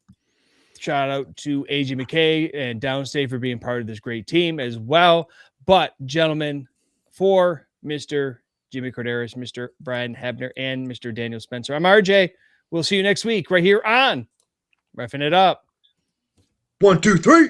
out to AJ McKay and Downstate for being part of this great team as well. But, gentlemen, for Mr. Jimmy Corderas, Mr. Brian Hebner, and Mr. Daniel Spencer, I'm RJ. We'll see you next week right here on Refin It Up.
1, 2, 3.